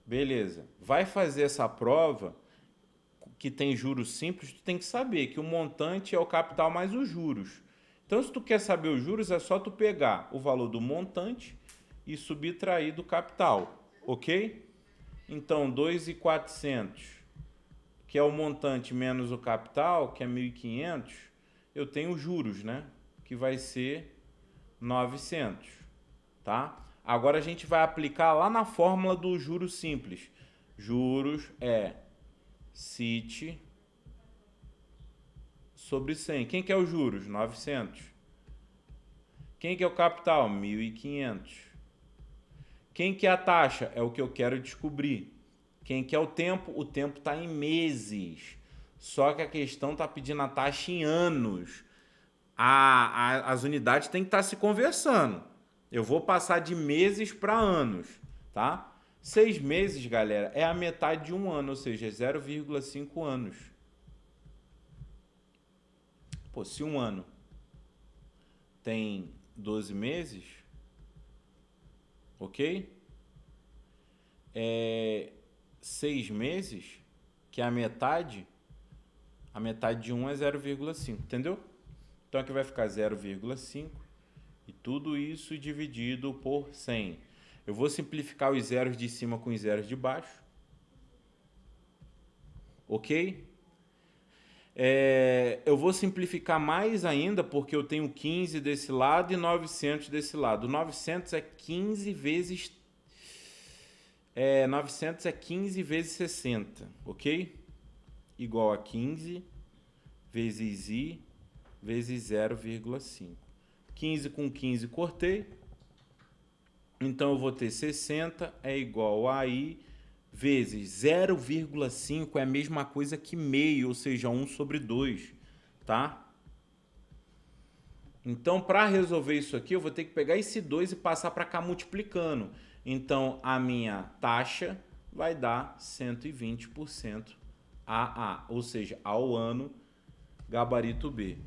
Beleza. Vai fazer essa prova que tem juros simples, tu tem que saber que o montante é o capital mais os juros. Então, se tu quer saber os juros, é só tu pegar o valor do montante e subtrair do capital, ok? Então, 2.400, que é o montante menos o capital, que é 1.500, eu tenho juros, né? Que vai ser 900, tá? Agora a gente vai aplicar lá na fórmula do juros simples. Juros é CIT sobre 100. Quem que é os juros? 900. Quem que é o capital? 1.500. Quem que é a taxa? É o que eu quero descobrir. Quem que é o tempo? O tempo está em meses. Só que a questão está pedindo a taxa em anos. As unidades têm que estar se conversando. Eu vou passar de meses para anos, tá? 6 meses, galera, é a metade de um ano, ou seja, 0,5 anos. Pô, se um ano tem 12 meses, ok? 6 meses, que é a metade de um é 0,5, entendeu? Então aqui vai ficar 0,5 e tudo isso dividido por 100. Eu vou simplificar os zeros de cima com os zeros de baixo. Ok? Eu vou simplificar mais ainda porque eu tenho 15 desse lado e 900 desse lado. 900 é 15 vezes... 900 é 15 vezes 60, ok? Igual a 15 vezes I vezes 0,5. 15 com 15 cortei. Então eu vou ter 60 é igual a I vezes 0,5 é a mesma coisa que meio, ou seja, 1 sobre 2, tá? Então, para resolver isso aqui, eu vou ter que pegar esse 2 e passar para cá multiplicando. Então, a minha taxa vai dar 120% AA, ou seja, ao ano, gabarito B.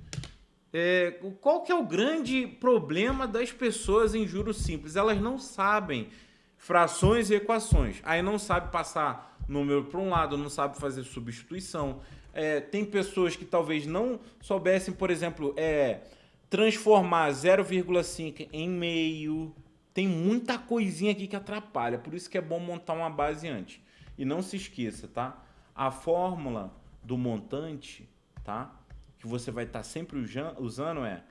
Qual que é o grande problema das pessoas em juros simples? Elas não sabem frações e equações. Aí não sabe passar número para um lado, não sabe fazer substituição. Tem pessoas que talvez não soubessem, por exemplo, transformar 0,5 em meio. Tem muita coisinha aqui que atrapalha, por isso que é bom montar uma base antes. E não se esqueça, tá? A fórmula do montante, tá? Que você vai estar sempre usando é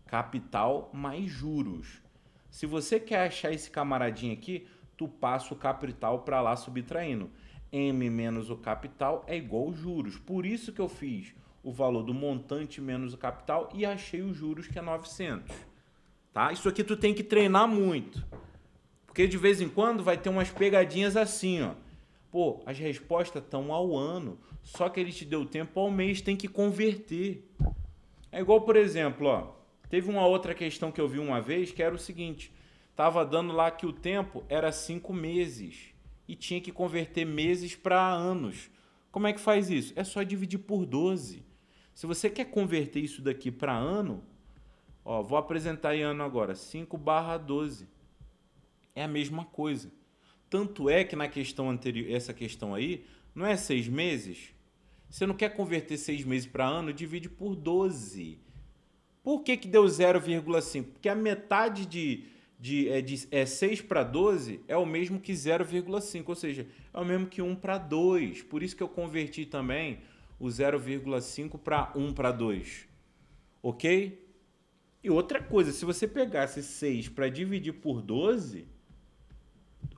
capital mais juros. Se você quer achar esse camaradinho aqui, tu passa o capital para lá subtraindo. M menos o capital é igual juros. Por isso que eu fiz o valor do montante menos o capital e achei os juros que é 900. Tá? Isso aqui tu tem que treinar muito. Porque de vez em quando vai ter umas pegadinhas assim, ó. Pô, as respostas estão ao ano, só que ele te deu tempo ao mês, tem que converter. É igual, por exemplo, ó, teve uma outra questão que eu vi uma vez, que era o seguinte, tava dando lá que o tempo era 5 meses e tinha que converter meses para anos. Como é que faz isso? É só dividir por 12. Se você quer converter isso daqui para ano, ó, vou apresentar em ano agora, 5/12. É a mesma coisa. Tanto é que na questão anterior, essa questão aí, não é 6 meses? Você não quer converter 6 meses para ano, divide por 12. Por que deu 0,5? Porque a metade de 6 para 12 é o mesmo que 0,5, ou seja, é o mesmo que 1 para 2. Por isso que eu converti também o 0,5 para 1 para 2. Ok? E outra coisa, se você pegasse 6 para dividir por 12...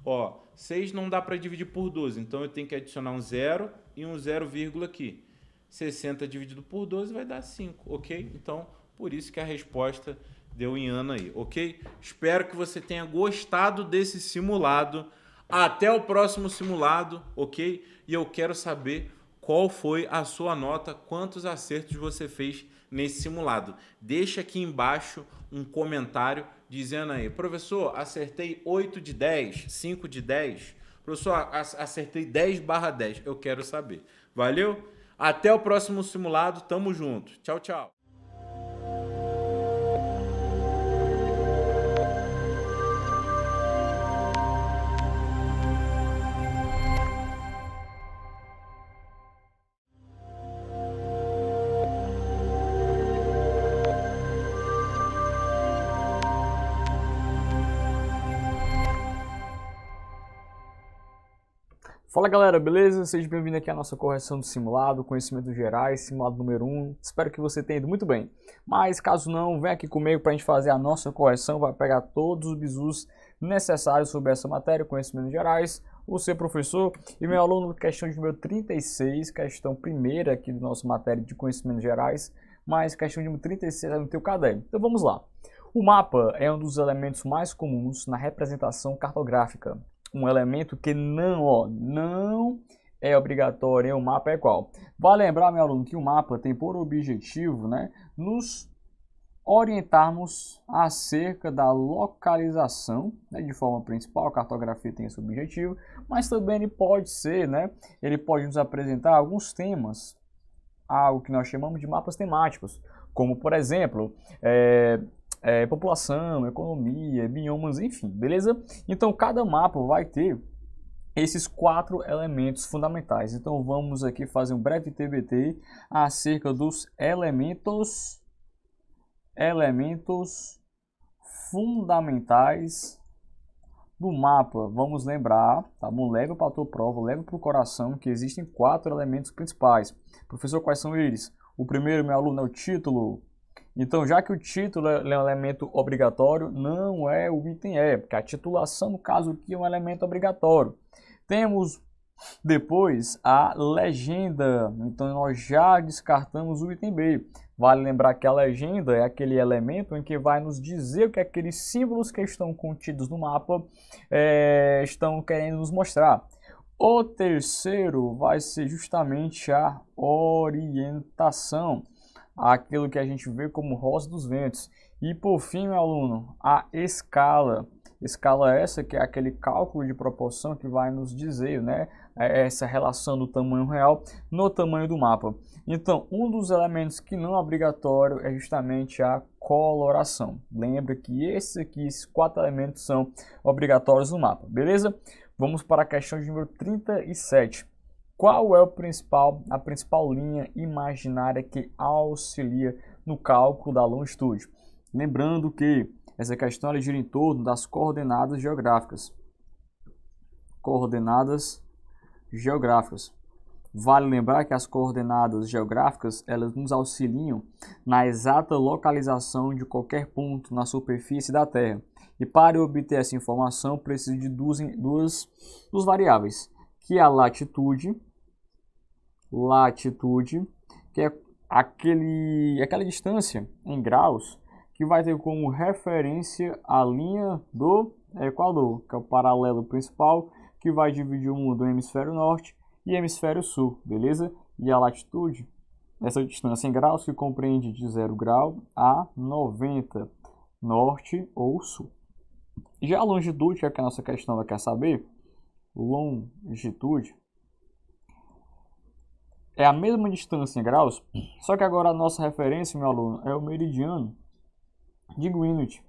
Ó, 6 não dá para dividir por 12, então eu tenho que adicionar um 0 e um 0, aqui. 60 dividido por 12 vai dar 5, ok? Então, por isso que a resposta deu em ano aí, ok? Espero que você tenha gostado desse simulado. Até o próximo simulado, ok? E eu quero saber qual foi a sua nota, quantos acertos você fez nesse simulado. Deixa aqui embaixo um comentário dizendo aí, professor, acertei 8 de 10, 5 de 10. Professor, acertei 10/10. Eu quero saber. Valeu? Até o próximo simulado. Tamo junto. Tchau, tchau. Fala galera, beleza? Seja bem-vindo aqui à nossa correção do simulado, conhecimentos gerais, simulado número 1. Espero que você tenha ido muito bem. Mas caso não, vem aqui comigo para a gente fazer a nossa correção, vai pegar todos os bizus necessários sobre essa matéria, conhecimentos gerais. Você, professor, e meu aluno, questão de número 36, questão primeira aqui do nosso matéria de conhecimentos gerais, mas questão de número 36 é no teu caderno. Então vamos lá. O mapa é um dos elementos mais comuns na representação cartográfica. Um elemento que não é obrigatório em um mapa é qual? Vale lembrar, meu aluno, que o mapa tem por objetivo, nos orientarmos acerca da localização, de forma principal. A cartografia tem esse objetivo, mas também ele pode ser, ele pode nos apresentar alguns temas, algo que nós chamamos de mapas temáticos, como por exemplo, população, economia, biomas, enfim, beleza? Então cada mapa vai ter esses 4 elementos fundamentais. Então vamos aqui fazer um breve TBT acerca dos elementos fundamentais do mapa. Vamos lembrar, tá bom? Leve para a tua prova, leve para o coração que existem 4 elementos principais. Professor, quais são eles? O primeiro, meu aluno, é o título. Então, já que o título é um elemento obrigatório, não é o item E, porque a titulação, no caso aqui, é um elemento obrigatório. Temos depois a legenda, então nós já descartamos o item B. Vale lembrar que a legenda é aquele elemento em que vai nos dizer o que aqueles símbolos que estão contidos no mapa estão querendo nos mostrar. O terceiro vai ser justamente a orientação, aquilo que a gente vê como rosa dos ventos. E por fim, meu aluno, a escala. Escala essa que é aquele cálculo de proporção que vai nos dizer, essa relação do tamanho real no tamanho do mapa. Então, um dos elementos que não é obrigatório é justamente a coloração. Lembra que esses 4 elementos são obrigatórios no mapa, beleza? Vamos para a questão de número 37. Qual é a principal linha imaginária que auxilia no cálculo da longitude? Lembrando que essa questão ela gira em torno das coordenadas geográficas. Coordenadas geográficas. Vale lembrar que as coordenadas geográficas elas nos auxiliam na exata localização de qualquer ponto na superfície da Terra. E para obter essa informação, preciso de duas variáveis, que é a latitude, que é aquela distância em graus que vai ter como referência a linha do Equador, que é o paralelo principal que vai dividir o mundo em hemisfério norte e hemisfério sul, beleza? E a latitude, essa distância em graus que compreende de 0 grau a 90, norte ou sul. Já a longitude, que é o que a nossa questão ela quer saber, longitude é a mesma distância em graus, só que agora a nossa referência, meu aluno, é o meridiano de Greenwich.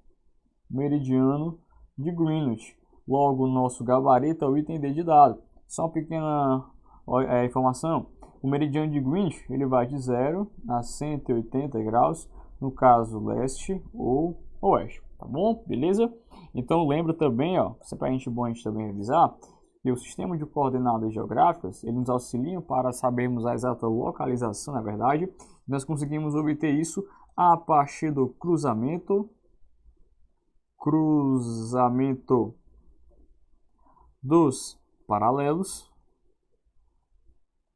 Meridiano de Greenwich. Logo, o nosso gabarito é o item D de dado. Só uma pequena informação. O meridiano de Greenwich ele vai de 0 a 180 graus, no caso leste ou oeste. Tá bom? Beleza? Então lembra também, isso é pra gente bom a gente também revisar, que o sistema de coordenadas geográficas ele nos auxilia para sabermos a exata localização, na verdade. Nós conseguimos obter isso a partir do cruzamento dos paralelos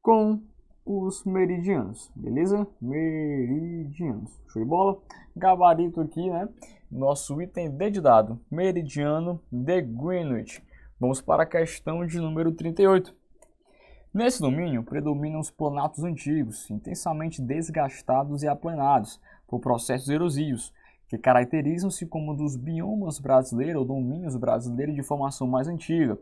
com os meridianos, beleza? Meridianos, show de bola? Gabarito aqui, nosso item D de dado, meridiano de Greenwich. Vamos para a questão de número 38. Nesse domínio predominam os planatos antigos, intensamente desgastados e aplanados por processos erosivos, que caracterizam-se como dos biomas brasileiros ou domínios brasileiros de formação mais antiga,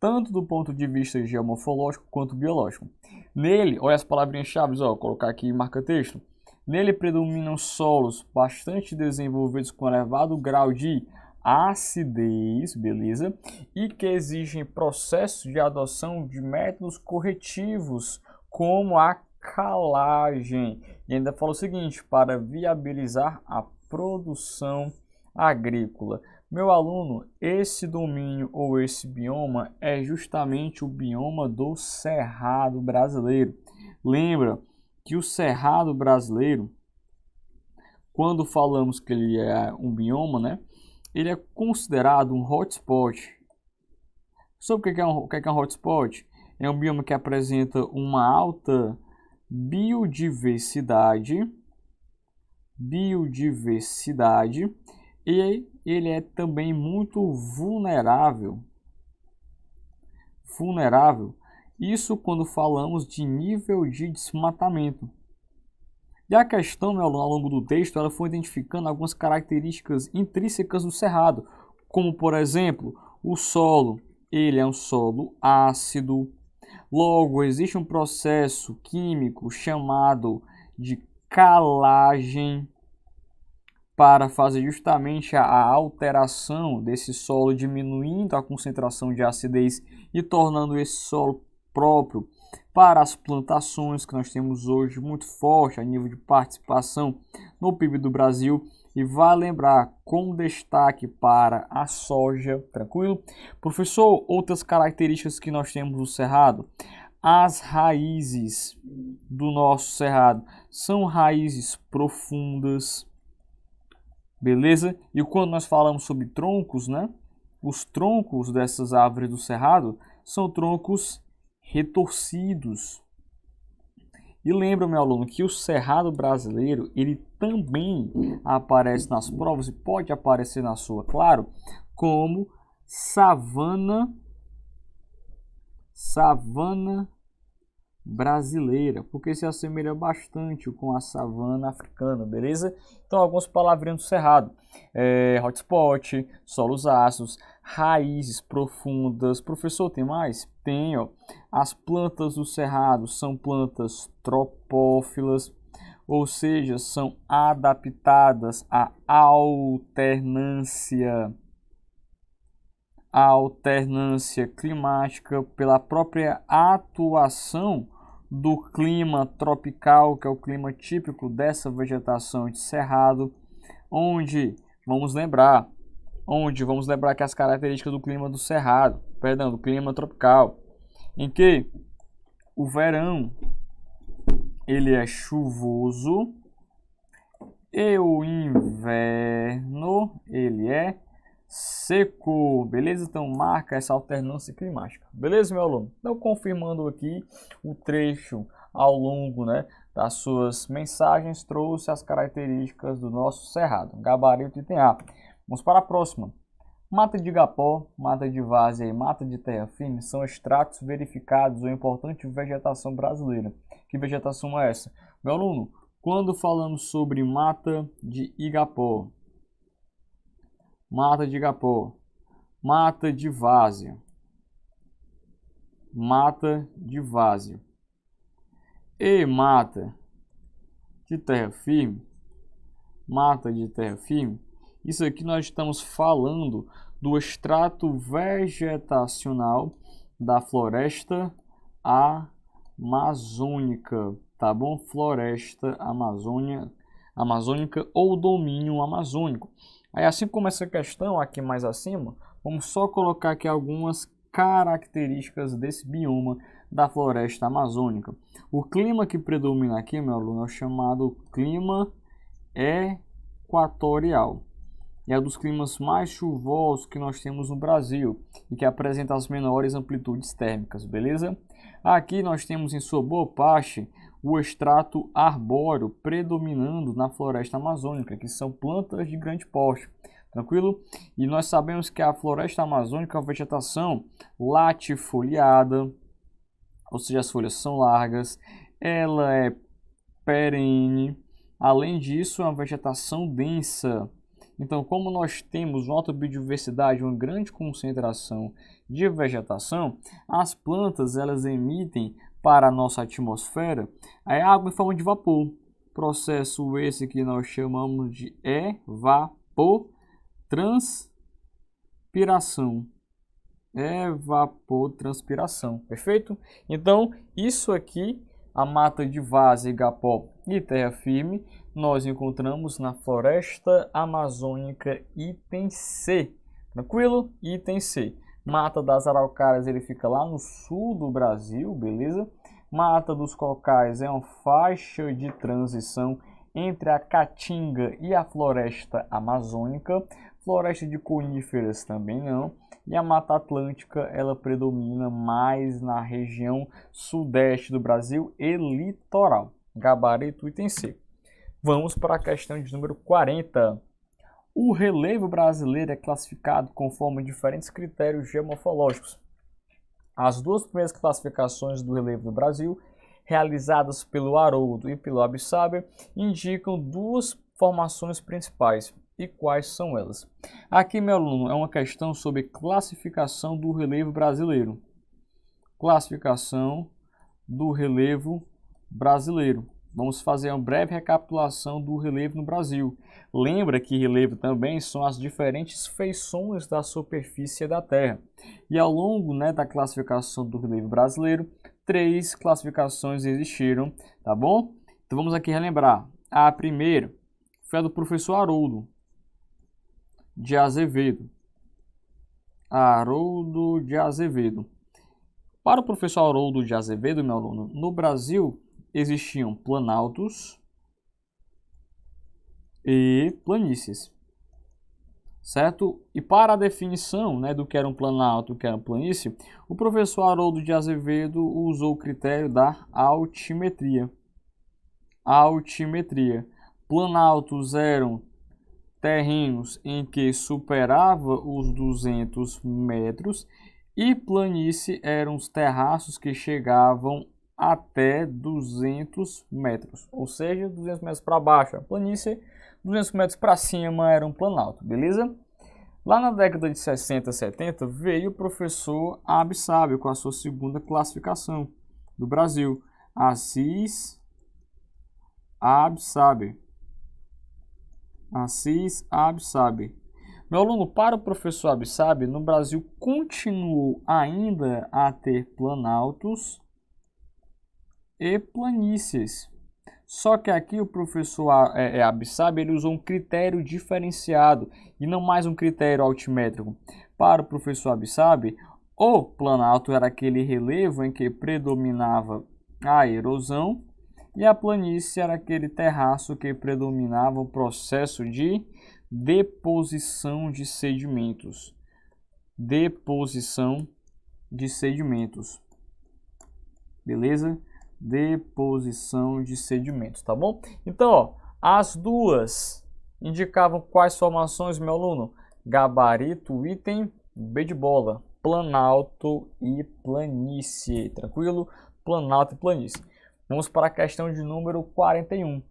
tanto do ponto de vista geomorfológico quanto biológico. Nele, olha as palavrinhas-chave, vou colocar aqui em marca-texto. Nele predominam solos bastante desenvolvidos com elevado grau de acidez, beleza? E que exigem processos de adoção de métodos corretivos, como a calagem. E ainda fala o seguinte, para viabilizar a produção agrícola. Meu aluno, esse domínio ou esse bioma é justamente o bioma do Cerrado brasileiro. Lembra que o Cerrado brasileiro, quando falamos que ele é um bioma, né, ele é considerado um hotspot. Sabe o que é o que é um hotspot? É um bioma que apresenta uma alta biodiversidade, e ele é também muito vulnerável. Isso quando falamos de nível de desmatamento. E a questão, meu aluno, ao longo do texto, ela foi identificando algumas características intrínsecas do cerrado, como por exemplo, o solo, ele é um solo ácido. Logo, existe um processo químico chamado de calagem para fazer justamente a alteração desse solo, diminuindo a concentração de acidez e tornando esse solo próprio para as plantações que nós temos hoje muito forte a nível de participação no PIB do Brasil. E vai lembrar com destaque para a soja, tranquilo? Professor, outras características que nós temos no cerrado. As raízes do nosso cerrado são raízes profundas, beleza? E quando nós falamos sobre troncos, né? Os troncos dessas árvores do cerrado são troncos retorcidos. E lembra, meu aluno, que o cerrado brasileiro, ele também aparece nas provas e pode aparecer na sua, claro, como savana brasileira, porque se assemelha bastante com a savana africana, beleza? Então, algumas palavrinhas do cerrado: hotspot, solos ácidos, raízes profundas. Professor, tem mais? Tem, ó. As plantas do cerrado são plantas tropófilas, ou seja, são adaptadas à alternância climática pela própria atuação do clima tropical, que é o clima típico dessa vegetação de cerrado, onde vamos lembrar que as características do clima do cerrado, do clima tropical, em que o verão ele é chuvoso e o inverno ele é seco, beleza? Então marca essa alternância climática, beleza, meu aluno? Então, confirmando aqui o trecho ao longo, né, das suas mensagens, trouxe as características do nosso cerrado, gabarito item A. Vamos para a próxima. Mata de igapó, mata de várzea e mata de terra firme são extratos verificados ou importante vegetação brasileira. Que vegetação é essa? Meu aluno, quando falamos sobre mata de igapó, mata de várzea e mata de terra firme, isso aqui nós estamos falando do extrato vegetacional da floresta amazônica, tá bom? Floresta amazônica ou domínio amazônico. Aí, assim como essa questão aqui mais acima, vamos só colocar aqui algumas características desse bioma da floresta amazônica. O clima que predomina aqui, meu aluno, é o chamado clima equatorial. É um dos climas mais chuvosos que nós temos no Brasil e que apresenta as menores amplitudes térmicas, beleza? Aqui nós temos em sua boa parte o extrato arbóreo predominando na floresta amazônica, que são plantas de grande porte, tranquilo? E nós sabemos que a floresta amazônica é uma vegetação latifoliada, ou seja, as folhas são largas, ela é perene, além disso é uma vegetação densa. Então, como nós temos uma alta biodiversidade, uma grande concentração de vegetação, as plantas elas emitem para a nossa atmosfera a água em forma de vapor. Processo esse que nós chamamos de evapotranspiração. Perfeito? Então, isso aqui, a mata de várzea, igapó e terra firme, nós encontramos na floresta amazônica item C. Tranquilo? Item C. Mata das Araucárias, ele fica lá no sul do Brasil, beleza? Mata dos Cocais é uma faixa de transição entre a Caatinga e a floresta amazônica. Floresta de coníferas também não. E a Mata Atlântica, ela predomina mais na região sudeste do Brasil e litoral. Gabarito item C. Vamos para a questão de número 40. O relevo brasileiro é classificado conforme diferentes critérios geomorfológicos. As duas primeiras classificações do relevo do Brasil, realizadas pelo Haroldo e pelo Absaber, indicam duas formações principais. E quais são elas? Aqui, meu aluno, é uma questão sobre classificação do relevo brasileiro. Classificação do relevo brasileiro. Vamos fazer uma breve recapitulação do relevo no Brasil. Lembra que relevo também são as diferentes feições da superfície da Terra. E ao longo da classificação do relevo brasileiro, 3 classificações existiram, tá bom? Então vamos aqui relembrar. A primeira foi a do professor Haroldo de Azevedo. Haroldo de Azevedo. Para o professor Haroldo de Azevedo, meu aluno, no Brasil existiam planaltos e planícies, certo? E para a definição do que era um planalto e o que era uma planície, o professor Haroldo de Azevedo usou o critério da altimetria. Altimetria. Planaltos eram terrenos em que superava os 200 metros e planície eram os terraços que chegavam até 200 metros, ou seja, 200 metros para baixo a planície, 200 metros para cima era um planalto, beleza? Lá na década de 60, 70, veio o professor Absaber com a sua segunda classificação do Brasil, Assis Absaber. Assis Absaber. Meu aluno, para o professor Absaber, no Brasil continuou ainda a ter planaltos e planícies. Só que aqui o professor Absaber ele usou um critério diferenciado e não mais um critério altimétrico. Para o professor Absaber, o planalto era aquele relevo em que predominava a erosão e a planície era aquele terraço que predominava o processo de deposição de sedimentos. Deposição de sedimentos. Beleza? Deposição de sedimentos, tá bom? Então, ó, as duas indicavam quais formações, meu aluno? Gabarito, item B de bola, planalto e planície, tranquilo? Planalto e planície. Vamos para a questão de número 41.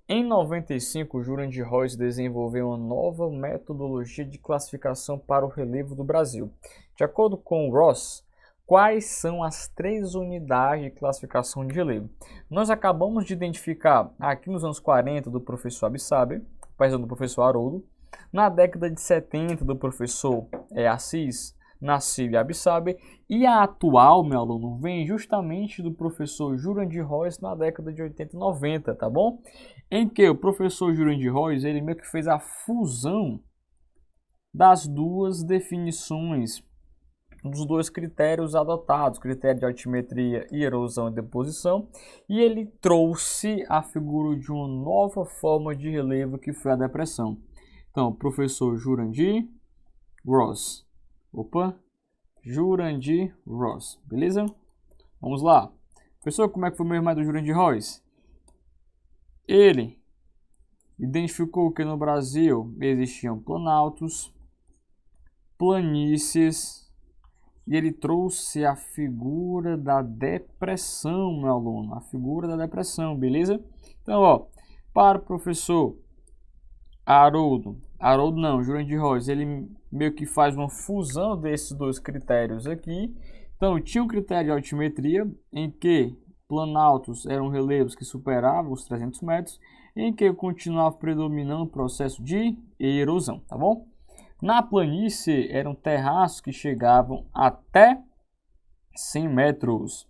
Em 95, Jurandir Royce desenvolveu uma nova metodologia de classificação para o relevo do Brasil. De acordo com Ross, quais são as 3 unidades de classificação de relevo? Nós acabamos de identificar aqui nos anos 40 do professor Absaber, do professor Haroldo, na década de 70 do professor Assis Nassib Absaber, e a atual, meu aluno, vem justamente do professor Jurandir Royce na década de 80 e 90, tá bom? Em que o professor Jurandir Royce, ele meio que fez a fusão das duas definições, dos 2 critérios adotados, critério de altimetria e erosão e deposição, e ele trouxe a figura de uma nova forma de relevo que foi a depressão. Então, professor Jurandir Ross. Jurandir Ross, beleza? Vamos lá. Professor, como é que foi o meu irmão do Jurandir Royce? Ele identificou que no Brasil existiam planaltos, planícies, e ele trouxe a figura da depressão, meu aluno, a figura da depressão, beleza? Então, ó, para o professor Jurandir Royce, ele meio que faz uma fusão desses 2 critérios aqui. Então, tinha um critério de altimetria, em que planaltos eram relevos que superavam os 300 metros, em que continuava predominando o processo de erosão, tá bom? Na planície, eram terraços que chegavam até 100 metros,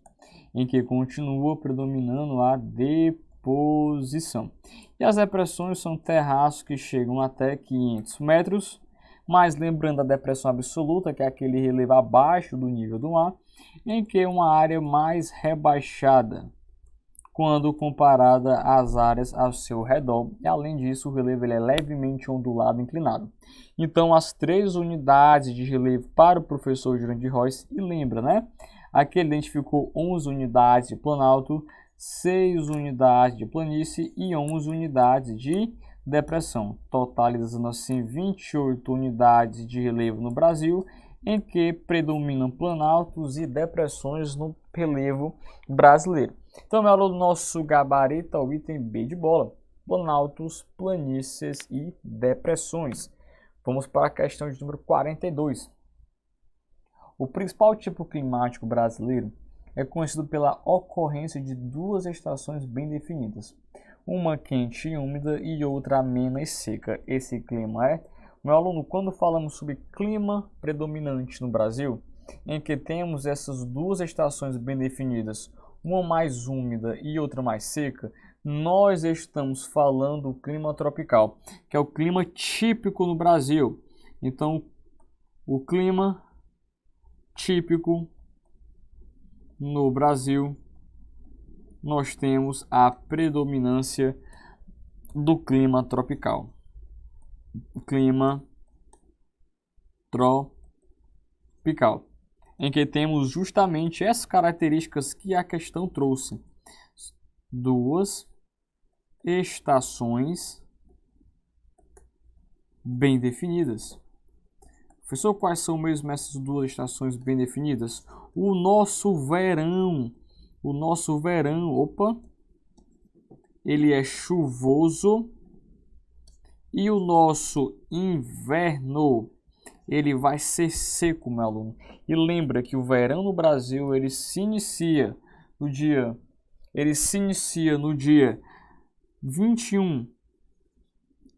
em que continua predominando a deposição posição. E as depressões são terraços que chegam até 500 metros, mas lembrando a depressão absoluta, que é aquele relevo abaixo do nível do mar, em que é uma área mais rebaixada quando comparada às áreas ao seu redor. E além disso, o relevo ele é levemente ondulado e inclinado. Então, as 3 unidades de relevo para o professor Jurandir Royce, e lembra, né? Aqui ele identificou 11 unidades de planalto, 6 unidades de planície e 11 unidades de depressão, totalizando assim 28 unidades de relevo no Brasil, em que predominam planaltos e depressões no relevo brasileiro. Então, meu aluno, nosso gabarito é o item B de bola: planaltos, planícies e depressões. Vamos para a questão de número 42. O principal tipo climático brasileiro é conhecido pela ocorrência de 2 estações bem definidas, uma quente e úmida e outra amena e seca. Esse clima é, meu aluno, quando falamos sobre clima predominante no Brasil, em que temos essas 2 estações bem definidas, uma mais úmida e outra mais seca, nós estamos falando do clima tropical, que é o clima típico no Brasil. Então, o clima típico no Brasil, nós temos a predominância do clima tropical. O clima tropical, em que temos justamente essas características que a questão trouxe. 2 estações bem definidas. Professor, quais são mesmo essas 2 estações bem definidas? O nosso verão, ele é chuvoso, e o nosso inverno, ele vai ser seco, meu aluno. E lembra que o verão no Brasil, ele se inicia no dia 21.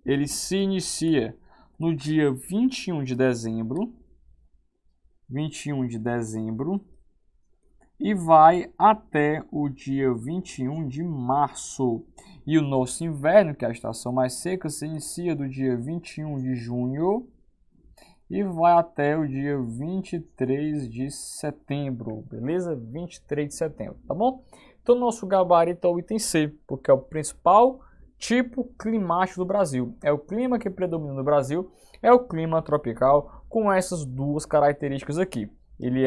Ele se inicia no dia 21 de dezembro. E vai até o dia 21 de março. E o nosso inverno, que é a estação mais seca, se inicia do dia 21 de junho e vai até o dia 23 de setembro, beleza? 23 de setembro, tá bom? Então, nosso gabarito é o item C, porque é o principal tipo climático do Brasil. É o clima que predomina no Brasil, é o clima tropical, com essas 2 características aqui. Ele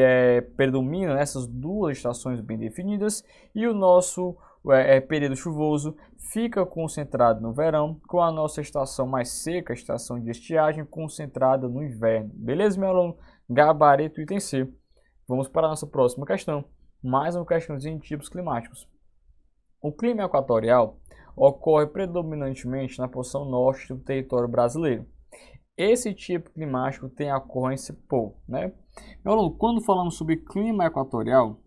predomina nessas 2 estações bem definidas, e o nosso período chuvoso fica concentrado no verão, com a nossa estação mais seca, a estação de estiagem, concentrada no inverno. Beleza, meu aluno? Gabarito item C. Vamos para a nossa próxima questão. Mais uma questãozinha de tipos climáticos. O clima equatorial ocorre predominantemente na porção norte do território brasileiro. Esse tipo climático tem a ocorrência por, né? Meu aluno, quando falamos sobre clima equatorial,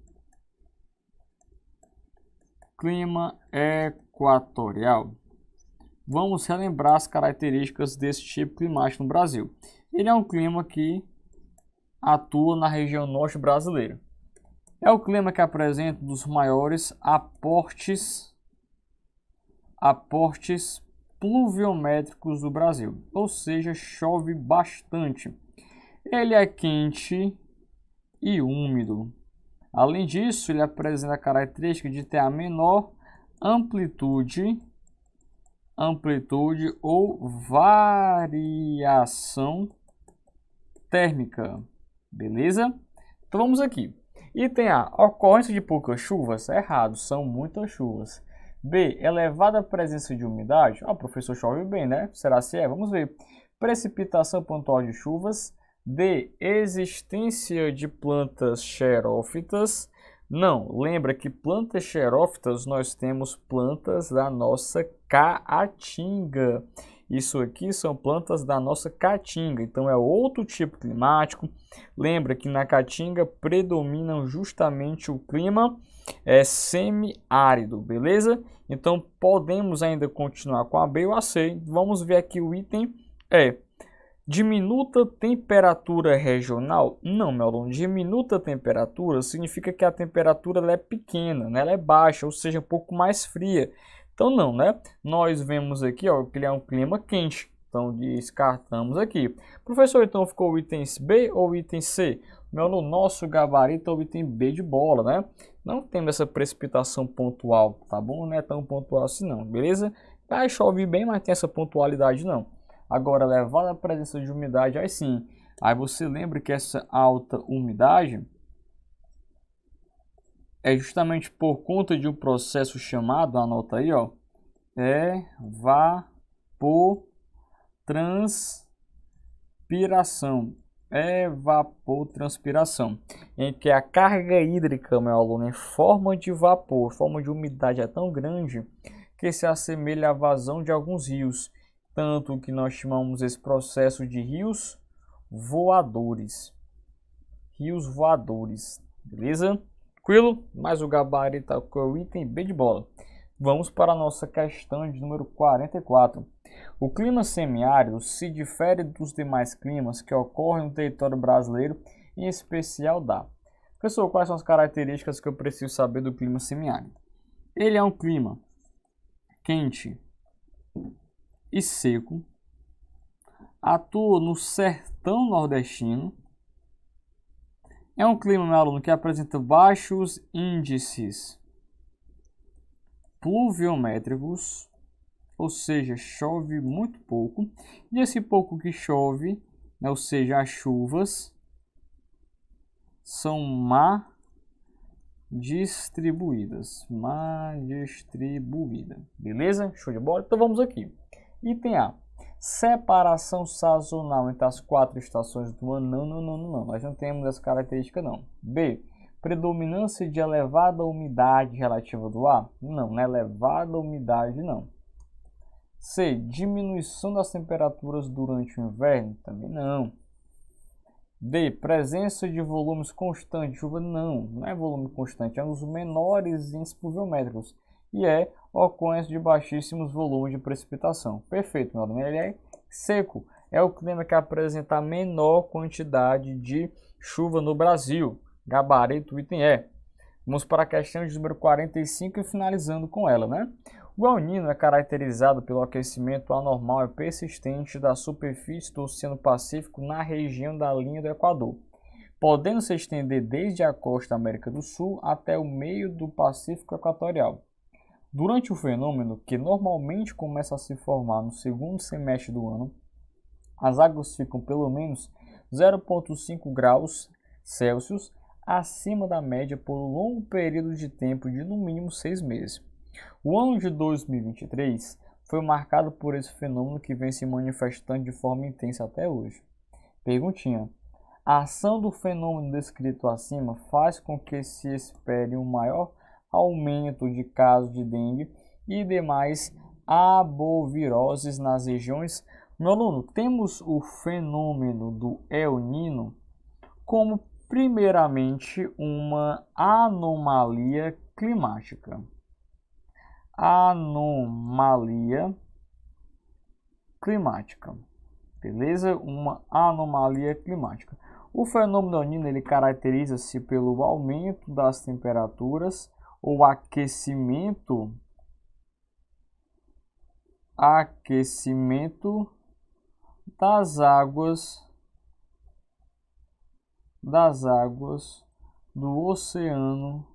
vamos relembrar as características desse tipo climático no Brasil. Ele é um clima que atua na região norte brasileira. É o clima que apresenta um dos maiores aportes pluviométricos do Brasil, ou seja, chove bastante. Ele é quente e úmido. Além disso, ele apresenta a característica de ter a menor amplitude ou variação térmica. Beleza? Então vamos aqui. Item A, ocorrência de poucas chuvas. Errado, são muitas chuvas. B, elevada presença de umidade. Ah, professor, chove bem, né? Será se é? Vamos ver. Precipitação pontual de chuvas. D, existência de plantas xerófitas. Não, lembra que plantas xerófitas nós temos plantas da nossa caatinga. Isso aqui são plantas da nossa caatinga, então é outro tipo climático. Lembra que na caatinga predominam justamente o clima semiárido, beleza? Então podemos ainda continuar com a B ou a C. Vamos ver aqui o item E. Diminuta temperatura regional? Não, meu aluno, diminuta temperatura significa que a temperatura ela é pequena, né? Ela é baixa, ou seja, um pouco mais fria. Então não, né? Nós vemos aqui, ó, que ele é um clima quente. Então descartamos aqui. Professor, então ficou o item B ou o item C? No nosso gabarito é o item B de bola, né? Não temos essa precipitação pontual, tá bom? Não é tão pontual assim não, beleza? Aí chove bem, mas tem essa pontualidade não. Agora, elevada a presença de umidade, aí sim. Aí você lembra que essa alta umidade é justamente por conta de um processo chamado, anota aí, ó, evapotranspiração. Evapotranspiração, em que a carga hídrica, meu aluno, em forma de vapor, forma de umidade é tão grande que se assemelha à vazão de alguns rios, tanto que nós chamamos esse processo de rios voadores. Rios voadores, beleza? Tranquilo? Mais o gabarito com o item B de bola. Vamos para a nossa questão de número 44. O clima semiárido se difere dos demais climas que ocorrem no território brasileiro, em especial da... Pessoal, quais são as características que eu preciso saber do clima semiárido? Ele é um clima quente e seco, atua no sertão nordestino, é um clima, meu aluno, que apresenta baixos índices pluviométricos, ou seja, chove muito pouco, e esse pouco que chove, né, ou seja, as chuvas, são má distribuídas, beleza? Show de bola? Então vamos aqui. Item A. Separação sazonal entre as 4 estações do ano. Não. Nós não temos essa característica, não. B. Predominância de elevada umidade relativa do ar? Não é elevada umidade, não. C. Diminuição das temperaturas durante o inverno? Também não. D. Presença de volumes constantes de chuva? Não é volume constante, é um dos menores índices pluviométricos e é ocorrência de baixíssimos volumes de precipitação. Perfeito, meu amigo. Ele é seco, é o clima que apresenta a menor quantidade de chuva no Brasil. Gabarito item E. Vamos para a questão de número 45 e finalizando com ela, né? O El Niño é caracterizado pelo aquecimento anormal e persistente da superfície do Oceano Pacífico na região da linha do Equador, podendo se estender desde a costa da América do Sul até o meio do Pacífico Equatorial. Durante o fenômeno, que normalmente começa a se formar no segundo semestre do ano, as águas ficam pelo menos 0,5 graus Celsius acima da média por um longo período de tempo de no mínimo 6 meses. O ano de 2023 foi marcado por esse fenômeno que vem se manifestando de forma intensa até hoje. Perguntinha: a ação do fenômeno descrito acima faz com que se espere um maior aumento de casos de dengue e demais arboviroses nas regiões? Meu aluno, temos o fenômeno do El Niño como primeiramente uma anomalia climática. Anomalia climática, beleza? Uma anomalia climática. O fenômeno El Niño ele caracteriza-se pelo aumento das temperaturas ou aquecimento das águas do Oceano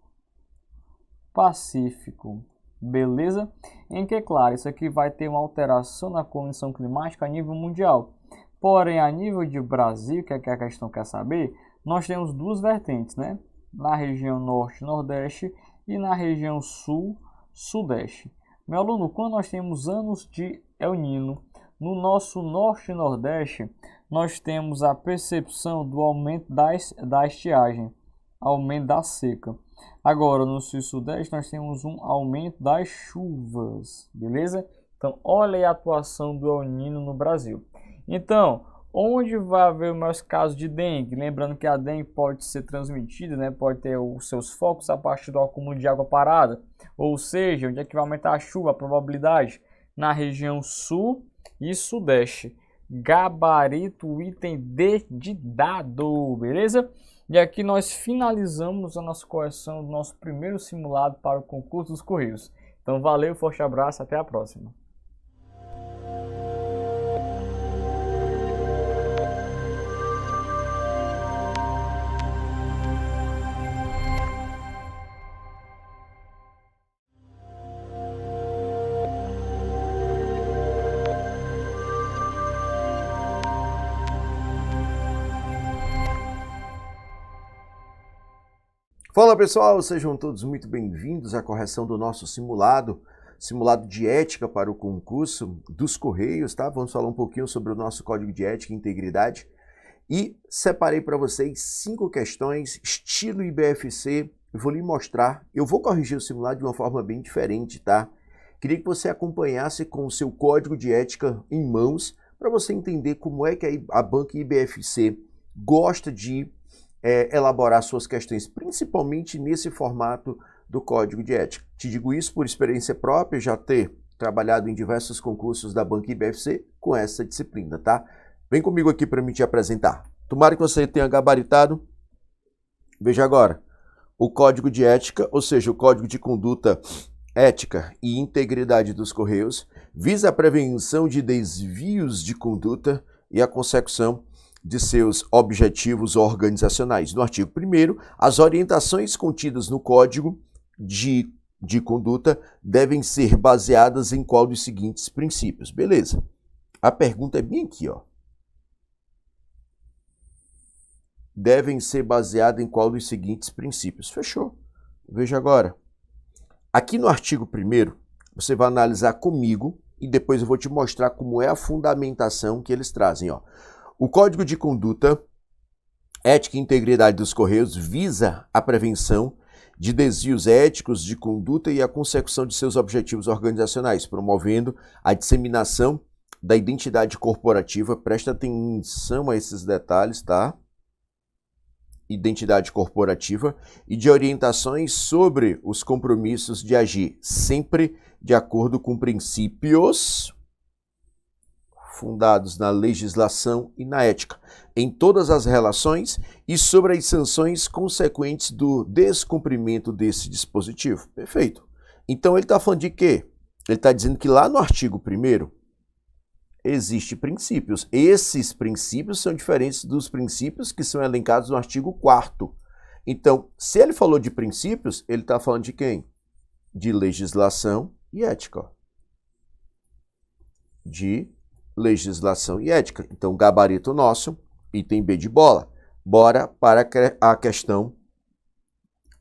Pacífico. Beleza? Em que, claro, isso aqui vai ter uma alteração na condição climática a nível mundial. Porém, a nível de Brasil, que é que a questão quer saber, nós temos duas vertentes, né? Na região norte e nordeste e na região sul-sudeste. Meu aluno, quando nós temos anos de El Niño, no nosso norte e nordeste, nós temos a percepção do aumento da estiagem, aumento da seca. Agora, no sul e sudeste, nós temos um aumento das chuvas, beleza? Então, olha aí a atuação do El Niño no Brasil. Então, onde vai haver mais casos de dengue? Lembrando que a dengue pode ser transmitida, né? Pode ter os seus focos a partir do acúmulo de água parada. Ou seja, onde é que vai aumentar a chuva, a probabilidade? Na região sul e sudeste. Gabarito item D de dado, beleza? E aqui nós finalizamos a nossa correção do nosso primeiro simulado para o concurso dos Correios. Então valeu, forte abraço, até a próxima. Fala pessoal, sejam todos muito bem-vindos à correção do nosso simulado de ética para o concurso dos Correios, tá? Vamos falar um pouquinho sobre o nosso código de ética e integridade e separei para vocês 5 questões, estilo IBFC, eu vou lhe mostrar, eu vou corrigir o simulado de uma forma bem diferente, tá? Queria que você acompanhasse com o seu código de ética em mãos para você entender como é que a banca IBFC gosta de elaborar suas questões, principalmente nesse formato do código de ética. Te digo isso por experiência própria, já ter trabalhado em diversos concursos da banca IBFC com essa disciplina, tá? Vem comigo aqui para me te apresentar. Tomara que você tenha gabaritado. Veja agora, o código de ética, ou seja, o código de conduta ética e integridade dos Correios, visa a prevenção de desvios de conduta e a consecução de seus objetivos organizacionais. No artigo 1º, as orientações contidas no Código de Conduta devem ser baseadas em qual dos seguintes princípios? Beleza. A pergunta é bem aqui, ó. Devem ser baseadas em qual dos seguintes princípios? Fechou. Veja agora. Aqui no artigo 1º, você vai analisar comigo e depois eu vou te mostrar como é a fundamentação que eles trazem, ó. O Código de Conduta, Ética e Integridade dos Correios visa a prevenção de desvios éticos de conduta e a consecução de seus objetivos organizacionais, promovendo a disseminação da identidade corporativa. Presta atenção a esses detalhes, tá? Identidade corporativa e de orientações sobre os compromissos de agir sempre de acordo com princípios fundados na legislação e na ética, em todas as relações e sobre as sanções consequentes do descumprimento desse dispositivo. Perfeito. Então ele está falando de quê? Ele está dizendo que lá no artigo 1º existem princípios. Esses princípios são diferentes dos princípios que são elencados no artigo 4º. Então, se ele falou de princípios, ele está falando de quem? De legislação e ética. De legislação e ética. Então, gabarito nosso, item B de bola. Bora para a questão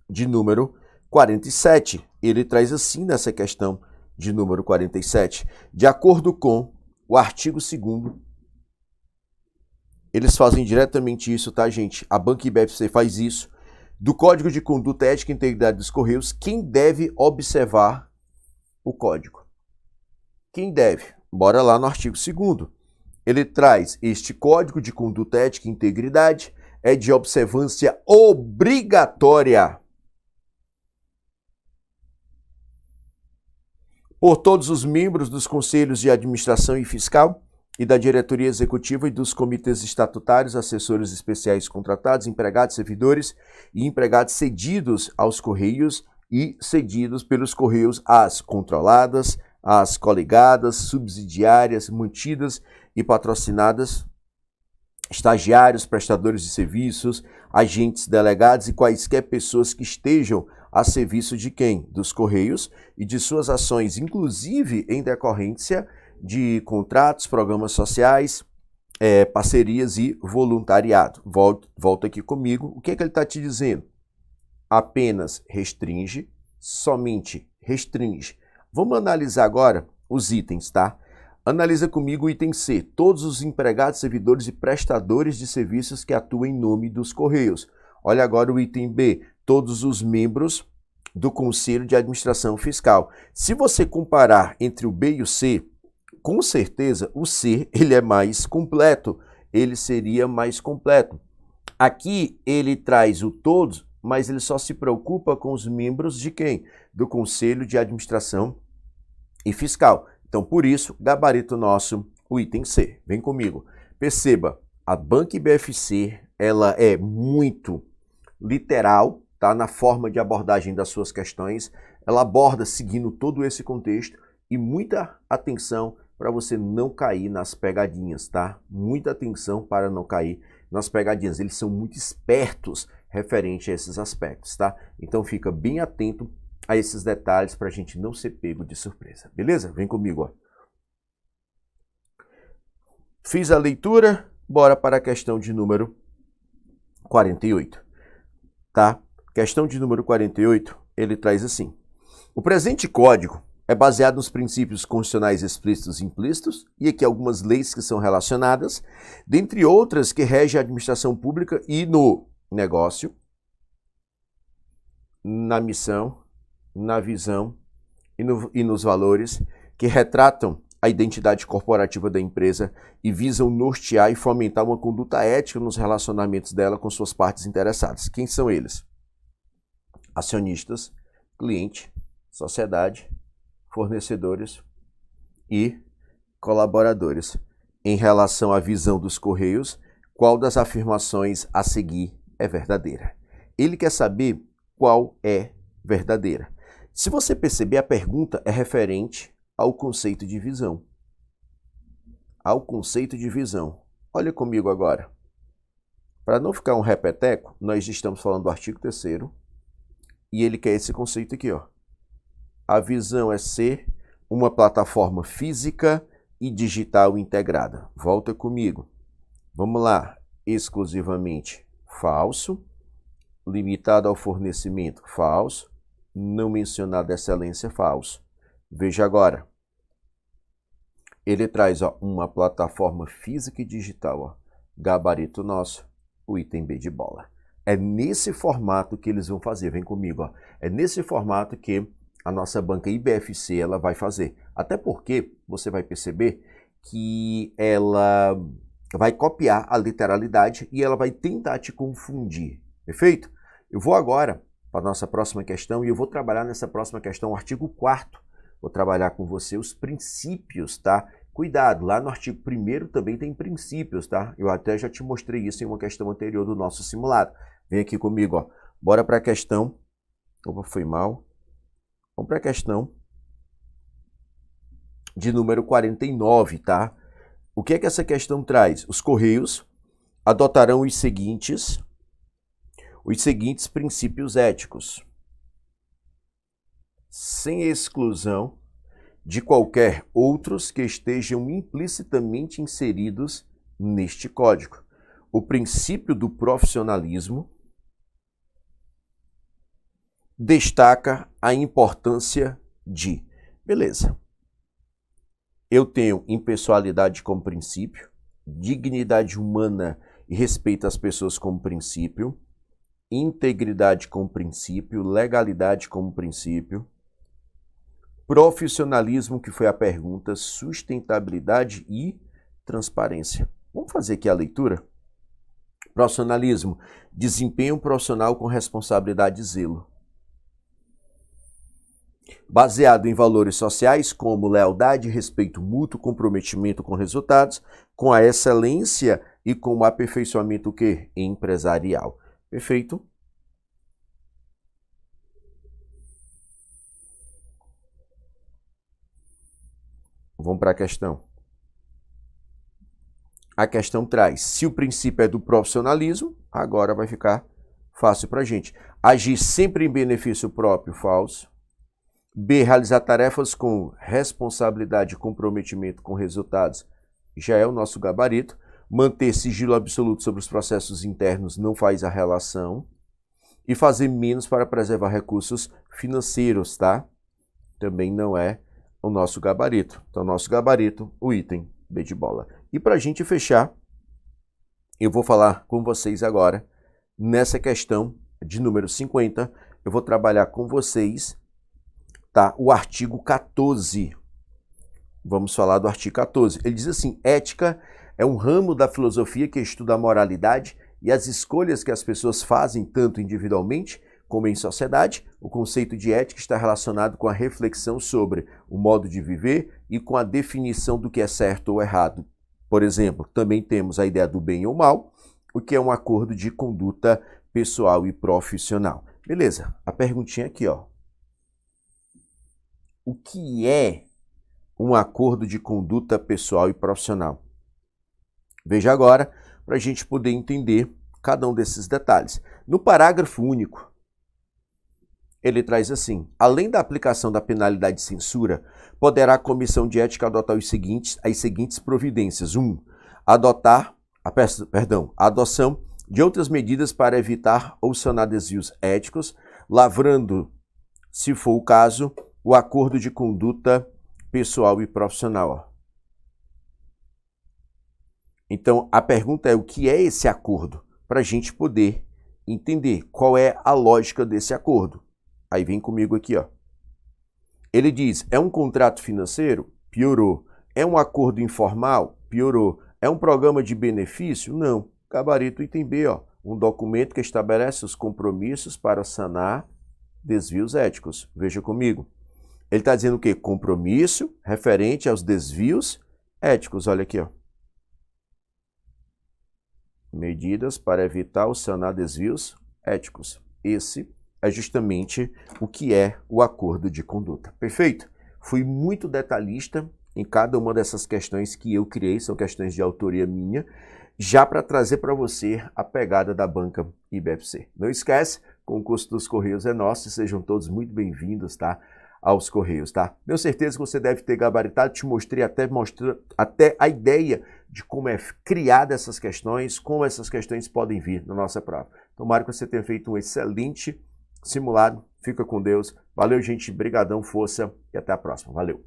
de número 47. Ele traz assim nessa questão de número 47. De acordo com o artigo 2º, eles fazem diretamente isso, tá, gente? A banca IBFC faz isso. Do Código de Conduta Ética e Integridade dos Correios, quem deve observar o código? Quem deve? Bora lá no artigo 2º. Ele traz este Código de Conduta Ética e Integridade é de observância obrigatória por todos os membros dos conselhos de administração e fiscal e da diretoria executiva e dos comitês estatutários, assessores especiais contratados, empregados, servidores e empregados cedidos aos Correios e cedidos pelos Correios às controladas, às coligadas, subsidiárias, mantidas e patrocinadas, estagiários, prestadores de serviços, agentes delegados e quaisquer pessoas que estejam a serviço de quem? Dos Correios e de suas ações, inclusive em decorrência de contratos, programas sociais, parcerias e voluntariado. Volta aqui comigo. O que é que ele está te dizendo? Apenas restringe, somente restringe. Vamos analisar agora os itens, tá? Analisa comigo o item C. Todos os empregados, servidores e prestadores de serviços que atuam em nome dos Correios. Olha agora o item B. Todos os membros do Conselho de Administração Fiscal. Se você comparar entre o B e o C, com certeza o C ele é mais completo. Ele seria mais completo. Aqui ele traz o todos, mas ele só se preocupa com os membros de quem? Do Conselho de Administração e Fiscal. Então, por isso, gabarito nosso, o item C. Vem comigo. Perceba, a banca IBFC, ela é muito literal, tá? Na forma de abordagem das suas questões. ela aborda seguindo todo esse contexto e muita atenção para você não cair nas pegadinhas, tá? Muita atenção para não cair nas pegadinhas. Eles são muito espertos referente a esses aspectos, tá? Então fica bem atento a esses detalhes para a gente não ser pego de surpresa, beleza? Vem comigo, ó. Fiz a leitura, bora para a questão de número 48, tá? Questão de número 48, ele traz assim: o presente código é baseado nos princípios constitucionais explícitos e implícitos, e aqui algumas leis que são relacionadas, dentre outras que regem a administração pública e no negócio, na missão, na visão e nos valores que retratam a identidade corporativa da empresa e visam nortear e fomentar uma conduta ética nos relacionamentos dela com suas partes interessadas. Quem são eles? Acionistas, cliente, sociedade, fornecedores e colaboradores. Em relação à visão dos Correios, qual das afirmações a seguir é verdadeira? Ele quer saber qual é verdadeira. Se você perceber, a pergunta é referente ao conceito de visão. Ao conceito de visão. Olha comigo agora. Para não ficar um repeteco, nós estamos falando do artigo 3º e ele quer esse conceito aqui, ó. A visão é ser uma plataforma física e digital integrada. Volta comigo. Vamos lá. Exclusivamente falso. Limitado ao fornecimento, falso. Não mencionado excelência, falso. Veja agora. Ele traz, ó, uma plataforma física e digital, ó. Gabarito nosso, o item B de bola. É nesse formato que eles vão fazer. Vem comigo, ó. É nesse formato que a nossa banca IBFC ela vai fazer. Até porque você vai perceber que ela vai copiar a literalidade e ela vai tentar te confundir. Perfeito? Eu vou agora para a nossa próxima questão e eu vou trabalhar nessa próxima questão o artigo 4º. Vou trabalhar com você os princípios, tá? Cuidado, lá no artigo 1º também tem princípios, tá? Eu até já te mostrei isso em uma questão anterior do nosso simulado. Vem aqui comigo, ó. Bora para a questão. Opa, foi mal. Vamos para a questão de número 49, tá? O que é que essa questão traz? Os Correios adotarão os seguintes princípios éticos, sem exclusão de qualquer outros que estejam implicitamente inseridos neste código. O princípio do profissionalismo destaca a importância de... Beleza. Eu tenho impessoalidade como princípio, dignidade humana e respeito às pessoas como princípio, integridade como princípio, legalidade como princípio, profissionalismo, que foi a pergunta, sustentabilidade e transparência. Vamos fazer aqui a leitura? Profissionalismo, desempenho profissional com responsabilidade e zelo. Baseado em valores sociais como lealdade, respeito mútuo, comprometimento com resultados, com a excelência e com o aperfeiçoamento o quê? Empresarial. Perfeito? Vamos para a questão. A questão traz, se o princípio é do profissionalismo, agora vai ficar fácil para a gente. Agir sempre em benefício próprio, falso. B, realizar tarefas com responsabilidade e comprometimento com resultados, já é o nosso gabarito. Manter sigilo absoluto sobre os processos internos não faz a relação. E fazer menos para preservar recursos financeiros, tá? Também não é o nosso gabarito. Então, nosso gabarito, o item B de bola. E para a gente fechar, eu vou falar com vocês agora, nessa questão de número 50, eu vou trabalhar com vocês, tá? O artigo 14. Vamos falar do artigo 14. Ele diz assim, ética é um ramo da filosofia que estuda a moralidade e as escolhas que as pessoas fazem, tanto individualmente como em sociedade. O conceito de ética está relacionado com a reflexão sobre o modo de viver e com a definição do que é certo ou errado. Por exemplo, também temos a ideia do bem ou mal, o que é um acordo de conduta pessoal e profissional. Beleza, a perguntinha aqui, ó. o que é um acordo de conduta pessoal e profissional. Veja agora, para a gente poder entender cada um desses detalhes. No parágrafo único, ele traz assim: além da aplicação da penalidade de censura, poderá a comissão de ética adotar as seguintes providências. 1. A adoção de outras medidas para evitar ou sanar desvios éticos, lavrando, se for o caso, o acordo de conduta pessoal e profissional. Então, a pergunta é: o que é esse acordo? Para a gente poder entender qual é a lógica desse acordo. Aí vem comigo aqui, ó. Ele diz: é um contrato financeiro? Piorou. É um acordo informal? Piorou. É um programa de benefício? Não. Gabarito item B, ó. Um documento que estabelece os compromissos para sanar desvios éticos. Veja comigo. Ele está dizendo o quê? Compromisso referente aos desvios éticos. Olha aqui, ó. Medidas para evitar ou sanar desvios éticos. Esse é justamente o que é o acordo de conduta. Perfeito? Fui muito detalhista em cada uma dessas questões que eu criei, são questões de autoria minha, já para trazer para você a pegada da banca IBFC. Não esquece, o concurso dos Correios é nosso e sejam todos muito bem-vindos, tá? Aos Correios, tá? Tenho certeza que você deve ter gabaritado, te mostrei até a ideia de como é criada essas questões, como essas questões podem vir na nossa prova. Tomara que você tenha feito um excelente simulado. Fica com Deus. Valeu, gente. Brigadão, força e até a próxima. Valeu.